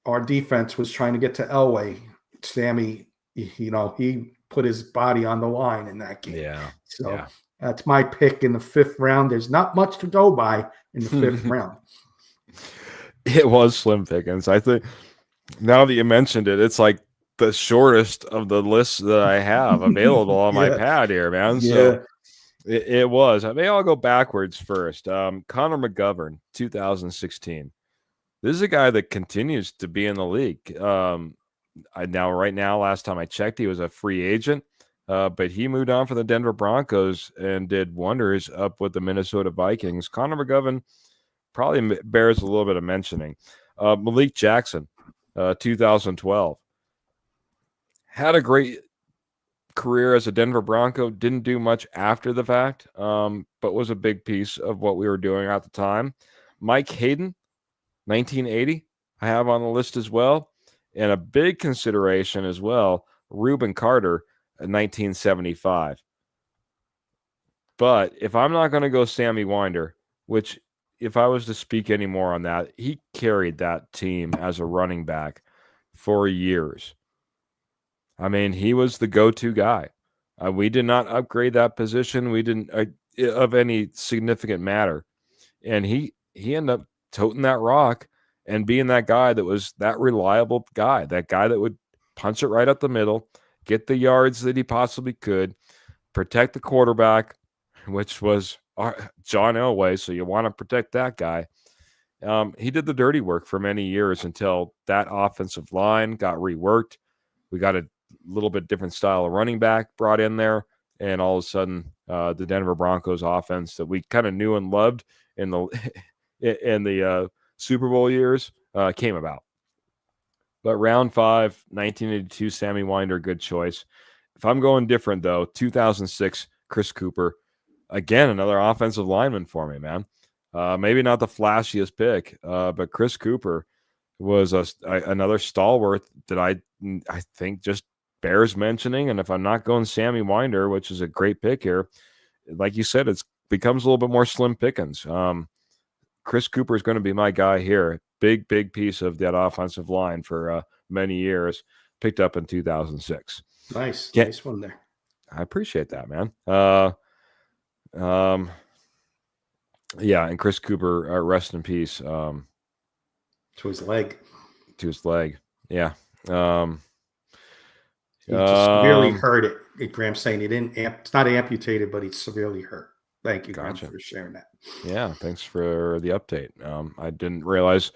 our defense was trying to get to Elway. Sammy, he put his body on the line in that game. Yeah. So that's my pick in the 5th round. There's not much to go by in the 5th round. It was slim pickings. I think now that you mentioned it, it's like the shortest of the lists that I have available on my Yeah. pad here, man. Yeah. So it was. I mean, I'll go backwards first. Connor McGovern, 2016. This is a guy that continues to be in the league. Right now, last time I checked, he was a free agent, but he moved on from the Denver Broncos and did wonders up with the Minnesota Vikings. Connor McGovern probably bears a little bit of mentioning. Malik Jackson, 2012, had a great career as a Denver Bronco. Didn't do much after the fact, but was a big piece of what we were doing at the time. Mike Hayden, 1980, I have on the list as well. And a big consideration as well, Reuben Carter, 1975. But if I'm not going to go Sammy Winder, which if I was to speak any more on that, he carried that team as a running back for years. I mean, he was the go-to guy. We did not upgrade that position. We didn't of any significant matter, and he ended up toting that rock and being that guy that was that reliable guy, that guy that would punch it right up the middle, get the yards that he possibly could, protect the quarterback, which was John Elway. So you want to protect that guy. He did the dirty work for many years until that offensive line got reworked. We got a little bit different style of running back brought in there, and all of a sudden, the Denver Broncos offense that we kind of knew and loved in the Super Bowl years came about. But round 5, 1982, Sammy Winder, good choice. If I'm going different though, 2006, Chris Cooper, again another offensive lineman for me, man. Maybe not the flashiest pick, but Chris Cooper was another stalwart that I think just bears mentioning. And if I'm not going Sammy Winder, which is a great pick here, like you said, it becomes a little bit more slim pickings. Chris Cooper is going to be my guy here. Big piece of that offensive line for many years. Picked up in 2006. Nice one there. I appreciate that, man. Yeah, and Chris Cooper, rest in peace. To his leg. Yeah. He just severely hurt it. Graham's saying he didn't. It's not amputated, but he's severely hurt. Thank you, Gotcha. Graham, for sharing that. Yeah, thanks for the update. I didn't realize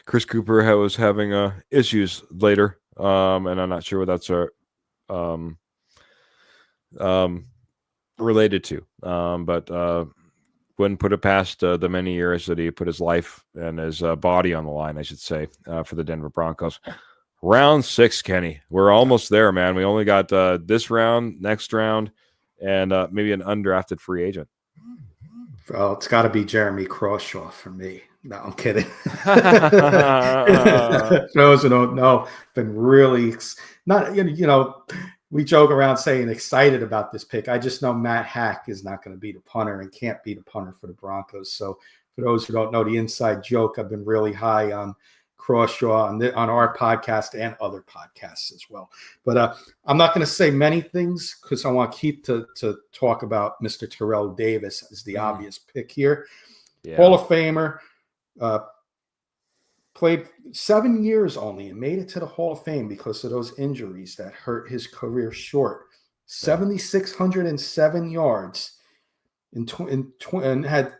Chris Cooper was having issues later, and I'm not sure what that's related to. But wouldn't put it past the many years that he put his life and his body on the line, I should say, for the Denver Broncos. Round 6, Kenny. We're almost there, man. We only got this round, next round, and maybe an undrafted free agent. Well, it's got to be Jeremy Crawshaw for me. No, I'm kidding. For those who don't know, been really not, we joke around saying excited about this pick. I just know Matt Hack is not going to be the punter and can't be the punter for the Broncos. So for those who don't know the inside joke, I've been really high on Crawshaw on our podcast and other podcasts as well. But I'm not going to say many things because I want Keith to talk about Mr. Terrell Davis as the obvious pick here. Yeah. Hall of Famer, played 7 years only and made it to the Hall of Fame because of those injuries that hurt his career short. 7,607 yards and had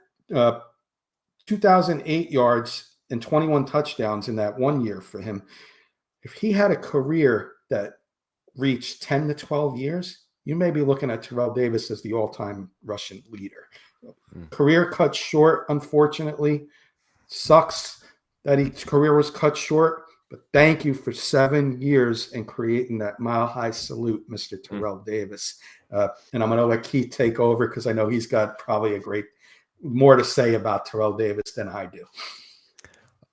2,008 yards and 21 touchdowns in that 1 year for him. If he had a career that reached 10 to 12 years, you may be looking at Terrell Davis as the all-time rushing leader. Career cut short, unfortunately. Sucks that his career was cut short, but thank you for 7 years and creating that mile-high salute, Mr. Terrell Davis. And I'm going to let Keith take over because I know he's got probably more to say about Terrell Davis than I do.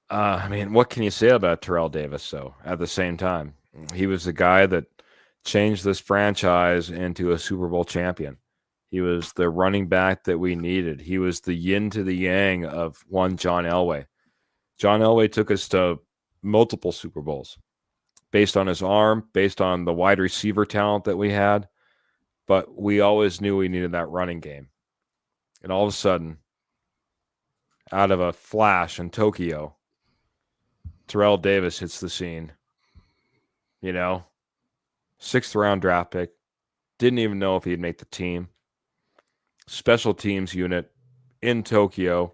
I mean, what can you say about Terrell Davis, though, at the same time? He was the guy that changed this franchise into a Super Bowl champion. He was the running back that we needed. He was the yin to the yang of one John Elway. John Elway took us to multiple Super Bowls based on his arm, based on the wide receiver talent that we had. But we always knew we needed that running game. And all of a sudden, out of a flash in Tokyo, Terrell Davis hits the scene. 6th-round draft pick. Didn't even know if he'd make the team. Special teams unit in Tokyo.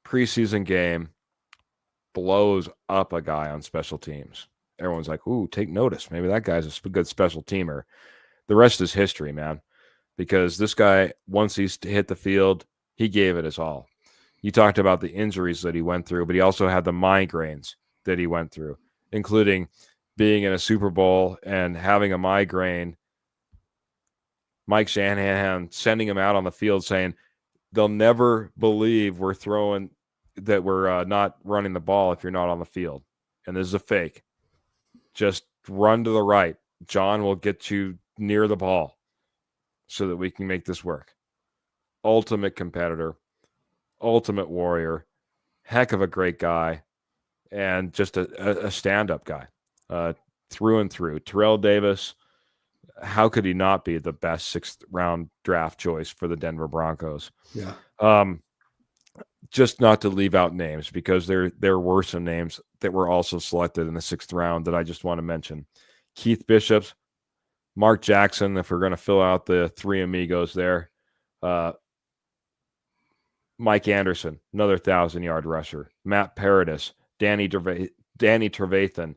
Preseason game. Blows up a guy on special teams. Everyone's like, ooh, take notice. Maybe that guy's a good special teamer. The rest is history, man. Because this guy, once he's hit the field, he gave it his all. You talked about the injuries that he went through, but he also had the migraines that he went through, including being in a Super Bowl and having a migraine. Mike Shanahan sending him out on the field saying, they'll never believe we're not running the ball if you're not on the field. And this is a fake. Just run to the right. John will get you near the ball so that we can make this work. Ultimate competitor, ultimate warrior, heck of a great guy, and just a stand-up guy through and through. Terrell Davis, how could he not be the best 6th-round draft choice for the Denver Broncos? Yeah. Just not to leave out names, because there were some names that were also selected in the 6th round that I just want to mention. Keith Bishops, Mark Jackson, if we're going to fill out the three amigos there. Mike Anderson, another 1,000-yard rusher. Matt Paradis, Danny Trevathan,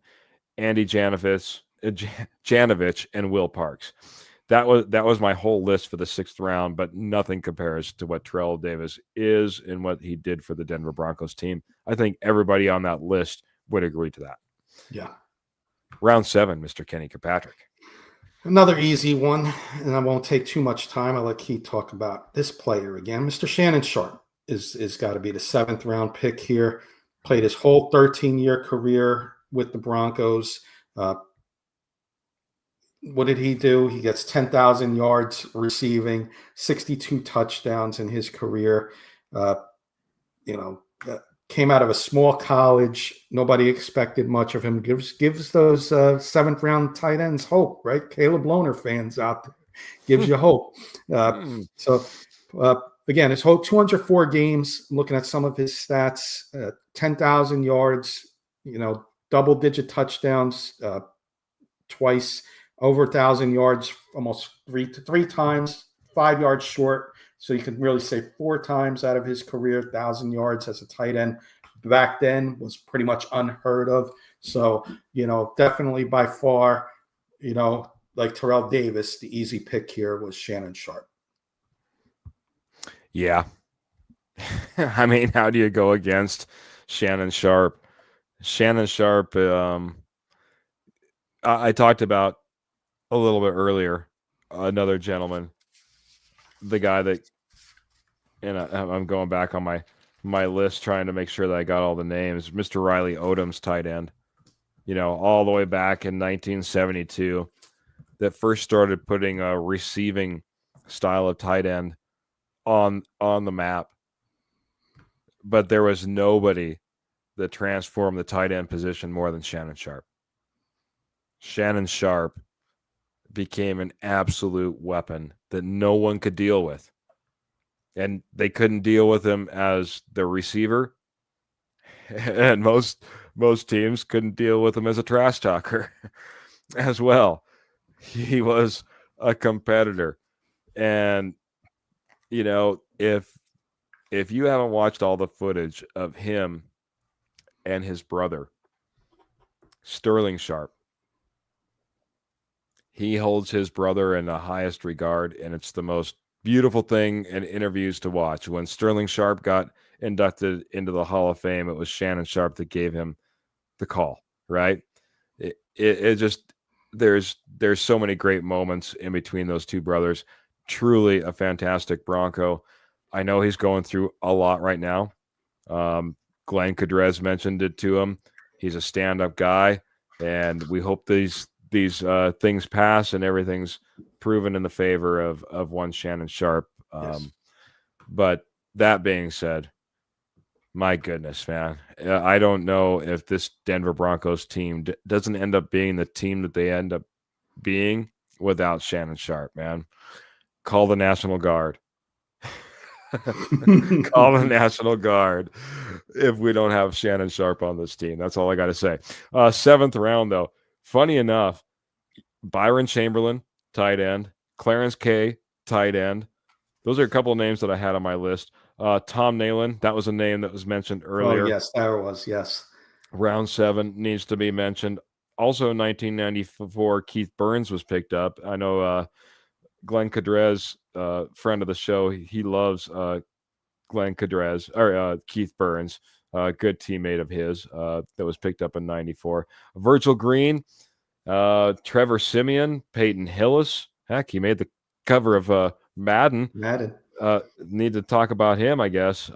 Andy Janovich, and Will Parks. That was my whole list for the 6th round, but nothing compares to what Terrell Davis is and what he did for the Denver Broncos team. I think everybody on that list would agree to that. Yeah. Round 7, Mr. Kenny Kirkpatrick. Another easy one, and I won't take too much time. I'll let Keith talk about this player again. Mr. Shannon Sharpe is got to be the 7th round pick here. Played his whole 13-year career with the Broncos. What did he do? He gets 10,000 yards receiving, 62 touchdowns in his career. Came out of a small college. Nobody expected much of him. Gives those 7th round tight ends hope, right? Caleb Lohner fans out there. Gives you hope. Again, his whole 204 games, looking at some of his stats, 10,000 yards, double-digit touchdowns twice, over 1,000 yards, almost three times, 5 yards short. So you can really say 4 times out of his career, 1,000 yards as a tight end. Back then was pretty much unheard of. So, definitely by far, like Terrell Davis, the easy pick here was Shannon Sharpe. Yeah. I mean, how do you go against Shannon Sharpe? Shannon Sharpe, I talked about a little bit earlier, another gentleman, the guy that, and I'm going back on my list trying to make sure that I got all the names, Mr. Riley Odom's tight end, all the way back in 1972, that first started putting a receiving style of tight end on the map. But there was nobody that transformed the tight end position more than Shannon Sharpe. Shannon Sharpe became an absolute weapon that no one could deal with. And they couldn't deal with him as the receiver. And most teams couldn't deal with him as a trash talker as well. He was a competitor. And, if you haven't watched all the footage of him and his brother, Sterling Sharpe, he holds his brother in the highest regard, and it's the most beautiful thing in interviews to watch. When Sterling Sharpe got inducted into the Hall of Fame, it was Shannon Sharpe that gave him the call, right? It just, there's so many great moments in between those two brothers. Truly a fantastic Bronco. I know he's going through a lot right now. Glenn Cadrez mentioned it to him. He's a stand-up guy, and we hope these things pass and everything's proven in the favor of one Shannon Sharpe. Yes. But that being said, my goodness, man, I don't know if this Denver Broncos team doesn't end up being the team that they end up being without Shannon Sharpe, man. Call the National Guard. Call the National Guard if we don't have Shannon Sharpe on this team. That's all I got to say. 7th round, though. Funny enough, Byron Chamberlain, tight end. Clarence K, tight end. Those are a couple of names that I had on my list. Tom Nalen, that was a name that was mentioned Oh, earlier. yes, there was. Yes. Round 7 needs to be mentioned. Also in 1994, Keith Burns was picked up. I know Glenn Cadrez, friend of the show, he loves Glenn Cadrez, or Keith Burns, good teammate of his that was picked up in 94. Virgil Green, Trevor Simeon, Peyton Hillis. Heck, he made the cover of Madden. Madden. Need to talk about him, I guess.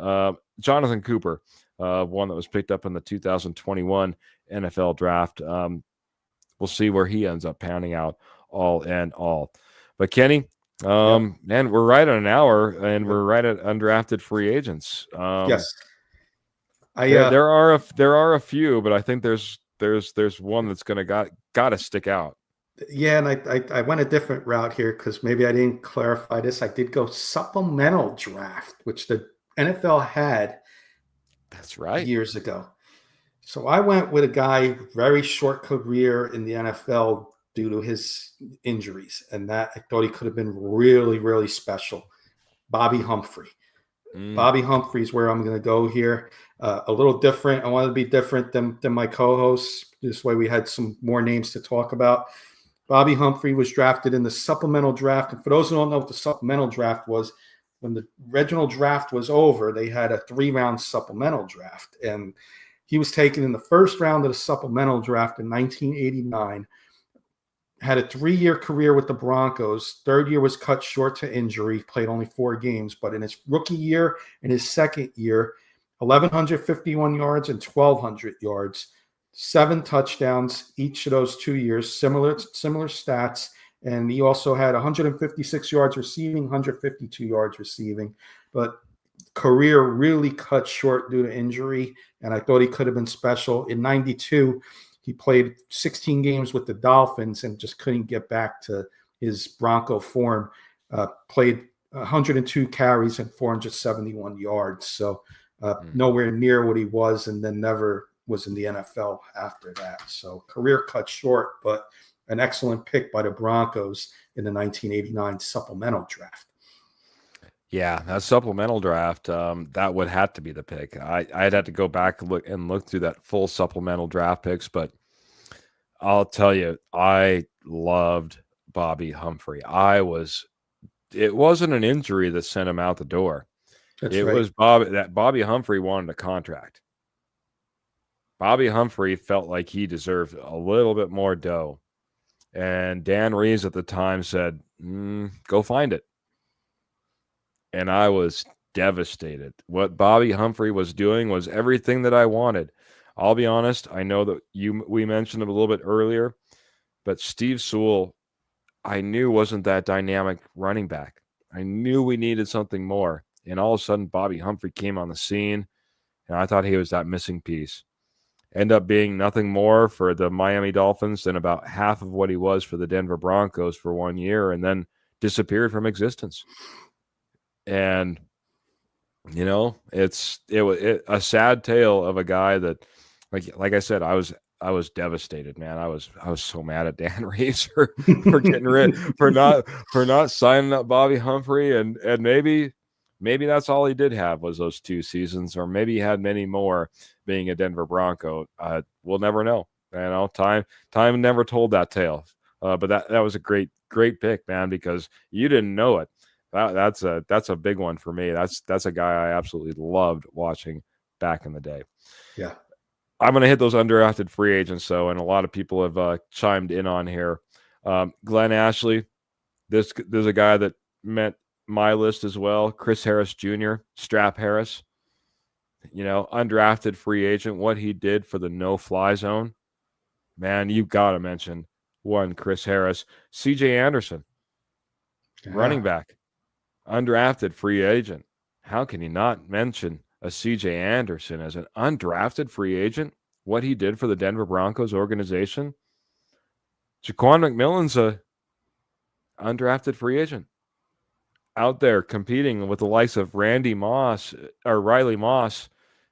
Jonathan Cooper, one that was picked up in the 2021 NFL draft. We'll see where he ends up panning out all in all. But Kenny, man, we're right at an hour, and we're right at undrafted free agents. Yes. There are a few, but I think there's one that's gonna got to stick out. Yeah, and I went a different route here because maybe I didn't clarify this. I did go supplemental draft, which the NFL had That's right. years ago. So I went with a guy, very short career in the NFL due to his injuries, and that I thought he could have been really, really special. Bobby Humphrey. Bobby Humphrey is where I'm going to go here. A little different. I wanted to be different than my co-hosts. This way we had some more names to talk about. Bobby Humphrey was drafted in the supplemental draft. And for those who don't know what the supplemental draft was, when the original draft was over, they had a 3-round supplemental draft. And he was taken in the first round of the supplemental draft in 1989. Had a 3-year career with the Broncos. Third year was cut short to injury, played only 4 games. But in his rookie year and his second year, 1,151 yards and 1,200 yards. 7 touchdowns each of those 2 years, similar stats. And he also had 156 yards receiving, 152 yards receiving. But career really cut short due to injury, and I thought he could have been special. In 92, he played 16 games with the Dolphins and just couldn't get back to his Bronco form. Played 102 carries and 471 yards. So nowhere near what he was, and then never was in the NFL after that. So career cut short, but an excellent pick by the Broncos in the 1989 supplemental draft. Yeah, that supplemental draft, that would have to be the pick. I'd have to go back and look through that full supplemental draft picks, but I'll tell you, I loved Bobby Humphrey. It wasn't an injury that sent him out the door. It was Bobby Humphrey wanted a contract. Bobby Humphrey felt like he deserved a little bit more dough. And Dan Reeves at the time said, go find it. And I was devastated. What Bobby Humphrey was doing was everything that I wanted. I'll be honest, I know that we mentioned him a little bit earlier, but Steve Sewell, I knew wasn't that dynamic running back. I knew we needed something more. And all of a sudden, Bobby Humphrey came on the scene, and I thought he was that missing piece. End up being nothing more for the Miami Dolphins than about half of what he was for the Denver Broncos for 1 year, and then disappeared from existence. And you know, it's a sad tale of a guy that, like I said, I was devastated, man. I was so mad at Dan Reeves for getting rid for not signing up Bobby Humphrey, and maybe that's all he did have was those 2 seasons, or maybe he had many more being a Denver Bronco. We'll never know. You know, time never told that tale. But that was a great pick, man, because you didn't know it. That's a big one for me. That's a guy I absolutely loved watching back in the day. Yeah. I'm going to hit those undrafted free agents, though, and a lot of people have chimed in on here. Glenn Ashley, this there's a guy that met my list as well. Chris Harris Jr., Strap Harris, you know, undrafted free agent. What he did for the no-fly zone, man, you've got to mention one, Chris Harris. C.J. Anderson, running back, undrafted free agent. How can you not mention a C.J. Anderson as an undrafted free agent? What he did for the Denver Broncos organization. Jaquan McMillan's a undrafted free agent out there competing with the likes of Riley Moss,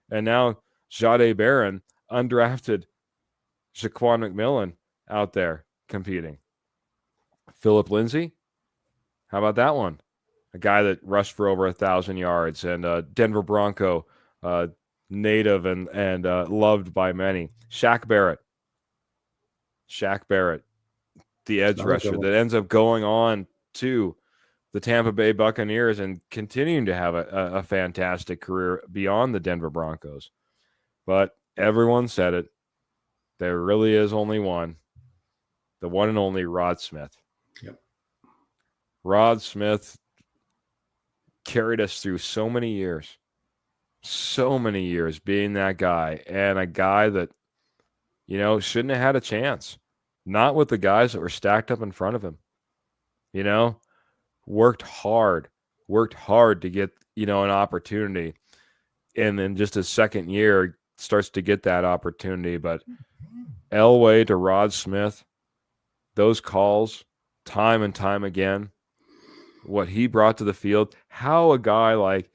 and now Jahdae Barron, undrafted Jaquan McMillan out there competing. Philip Lindsay. How about that one? A guy that rushed for over 1,000 yards, and Denver Bronco native and loved by many. Shaq Barrett, the edge rusher that ends up going on to the Tampa Bay Buccaneers and continuing to have a fantastic career beyond the Denver Broncos. But everyone said it. There really is only one. The one and only Rod Smith. Yep. Rod Smith carried us through so many years being that guy, and a guy that, shouldn't have had a chance. Not with the guys that were stacked up in front of him. Worked hard to get, an opportunity. And then just his second year starts to get that opportunity. But Elway to Rod Smith, those calls, time and time again, what he brought to the field, how a guy like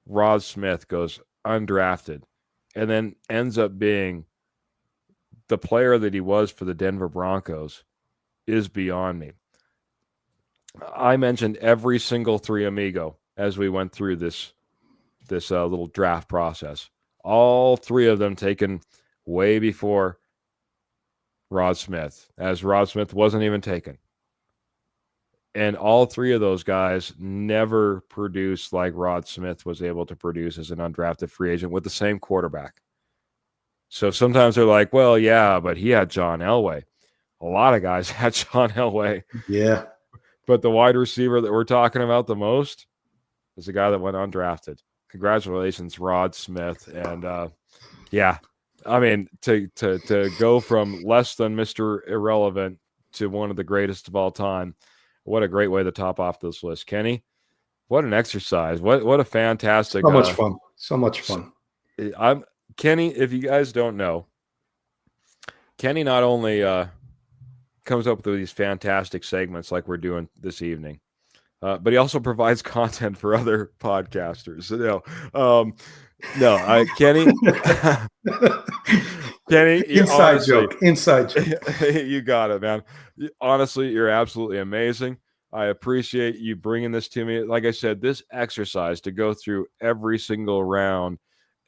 Rod Smith goes undrafted and then ends up being the player that he was for the Denver Broncos is beyond me. I mentioned every single three amigo as we went through this little draft process. All three of them taken way before Rod Smith, as Rod Smith wasn't even taken. And all three of those guys never produced like Rod Smith was able to produce as an undrafted free agent with the same quarterback. So sometimes they're like, well, yeah, but he had John Elway. A lot of guys had John Elway. Yeah. But the wide receiver that we're talking about the most is the guy that went undrafted. Congratulations, Rod Smith. And yeah, I mean, to go from less than Mr. Irrelevant to one of the greatest of all time, what a great way to top off this list. Kenny, what an exercise. What a fantastic. So much fun. Kenny, if you guys don't know, Kenny not only comes up with these fantastic segments like we're doing this evening, but he also provides content for other podcasters. Kenny, inside joke. You got it, man. Honestly, you're absolutely amazing. I appreciate you bringing this to me. Like I said, this exercise to go through every single round,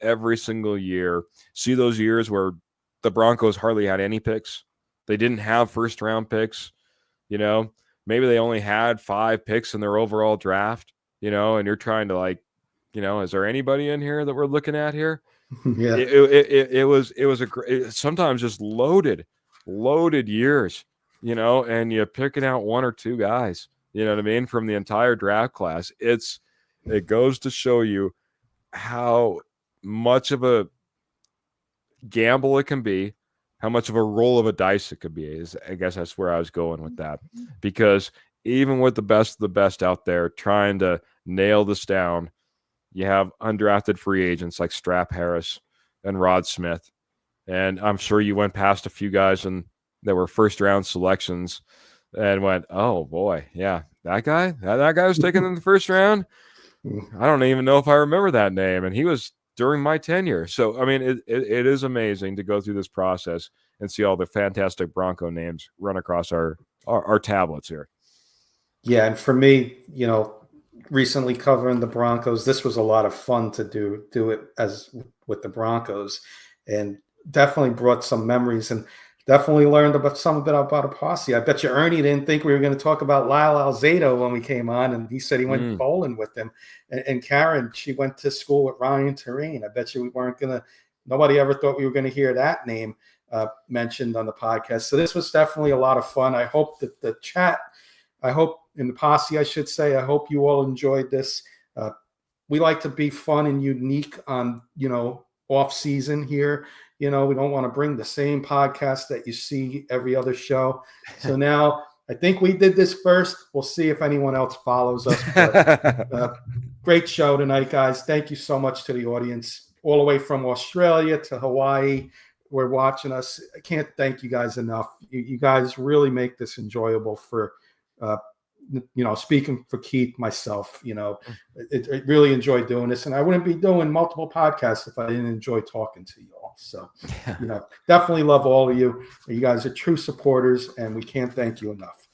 every single year, see those years where the Broncos hardly had any picks. They didn't have first round picks, maybe they only had 5 picks in their overall draft, and you're trying to is there anybody in here that we're looking at here? Yeah. It was sometimes just loaded years, and you're picking out one or two guys, you know what I mean, from the entire draft class. It goes to show you how much of a gamble it can be, how much of a roll of a dice it could be. I guess that's where I was going with that, because even with the best of the best out there trying to nail this down, you have undrafted free agents like Strap Harris and Rod Smith. And I'm sure you went past a few guys that were first round selections and went, oh boy, yeah, that guy was taken in the first round. I don't even know if I remember that name. And he was during my tenure. So, I mean, it is amazing to go through this process and see all the fantastic Bronco names run across our tablets here. Yeah. And for me, recently covering the Broncos, this was a lot of fun to do it as with the Broncos, and definitely brought some memories and definitely learned about a posse. I bet you Ernie didn't think we were going to talk about Lyle Alzado when we came on, and he said he went bowling with him. And Karen, she went to school with Ryan Terrain. I bet you nobody ever thought we were going to hear that name mentioned on the podcast. So this was definitely a lot of fun. I hope that the chat, in the posse, I should say, I hope you all enjoyed this. We like to be fun and unique on, off season here. We don't want to bring the same podcast that you see every other show. So now I think we did this first. We'll see if anyone else follows us. But, great show tonight, guys. Thank you so much to the audience all the way from Australia to Hawaii. We're watching us. I can't thank you guys enough. You guys really make this enjoyable for, speaking for Keith, myself, it really enjoyed doing this, and I wouldn't be doing multiple podcasts if I didn't enjoy talking to you all. So, definitely love all of you. You guys are true supporters, and we can't thank you enough.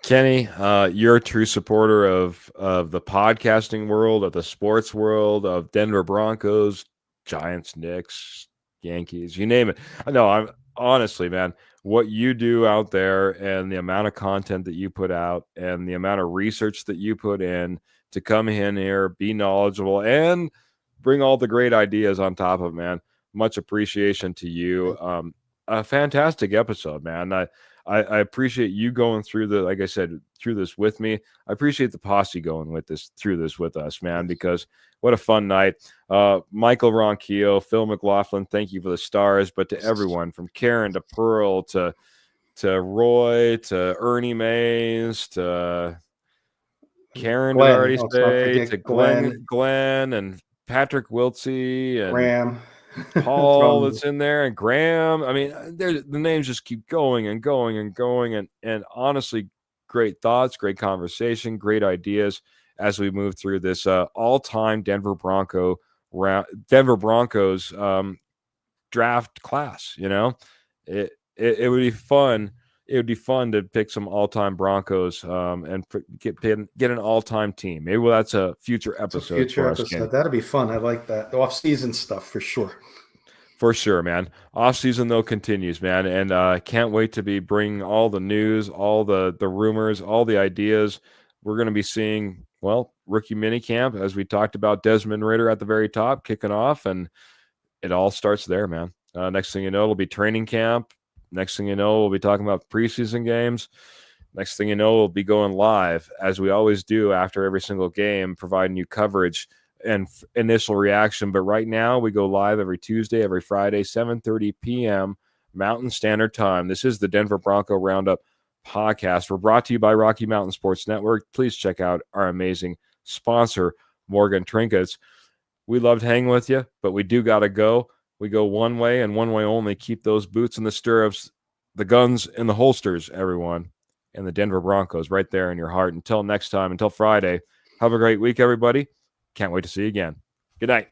Kenny, you're a true supporter of the podcasting world, of the sports world, of Denver Broncos, Giants, Knicks, Yankees, you name it. I know. I'm honestly, man, what you do out there and the amount of content that you put out and the amount of research that you put in to come in here, be knowledgeable, and bring all the great ideas on top of it, man. Much appreciation to you. A fantastic episode, man. I appreciate you going through like I said, through this with me. I appreciate the posse going through this with us, man, because what a fun night. Michael Ronquillo, Phil McLaughlin, thank you for the stars, but to everyone from Karen to Pearl to Roy to Ernie Mays to Karen, did I already say, to Glenn and Patrick Wiltsey and Graham. Paul that's in there, and Graham. I mean, the names just keep going and going and going, and honestly, great thoughts, great conversation, great ideas as we move through this all-time Denver Broncos draft class. You know, it would be fun. It would be fun to pick some all-time Broncos and get an all-time team. Maybe that's a future episode. That'd be fun. I like that. The off-season stuff for sure. For sure, man. Off-season, though, continues, man. And I can't wait to be bringing all the news, all the rumors, all the ideas. We're going to be seeing, well, rookie minicamp, as we talked about Desmond Ridder at the very top, kicking off. And it all starts there, man. Next thing you know, it'll be training camp. Next thing you know, we'll be talking about preseason games. Next thing you know, we'll be going live, as we always do after every single game, providing you coverage and initial reaction. But right now, we go live every Tuesday, every Friday, 7:30 p.m. Mountain Standard Time. This is the Denver Bronco Roundup podcast. We're brought to you by Rocky Mountain Sports Network. Please check out our amazing sponsor, Morgan Trinkets. We loved hanging with you, but we do got to go. We go one way and one way only. Keep those boots in the stirrups, the guns in the holsters, everyone. And the Denver Broncos right there in your heart. Until next time, until Friday, have a great week, everybody. Can't wait to see you again. Good night.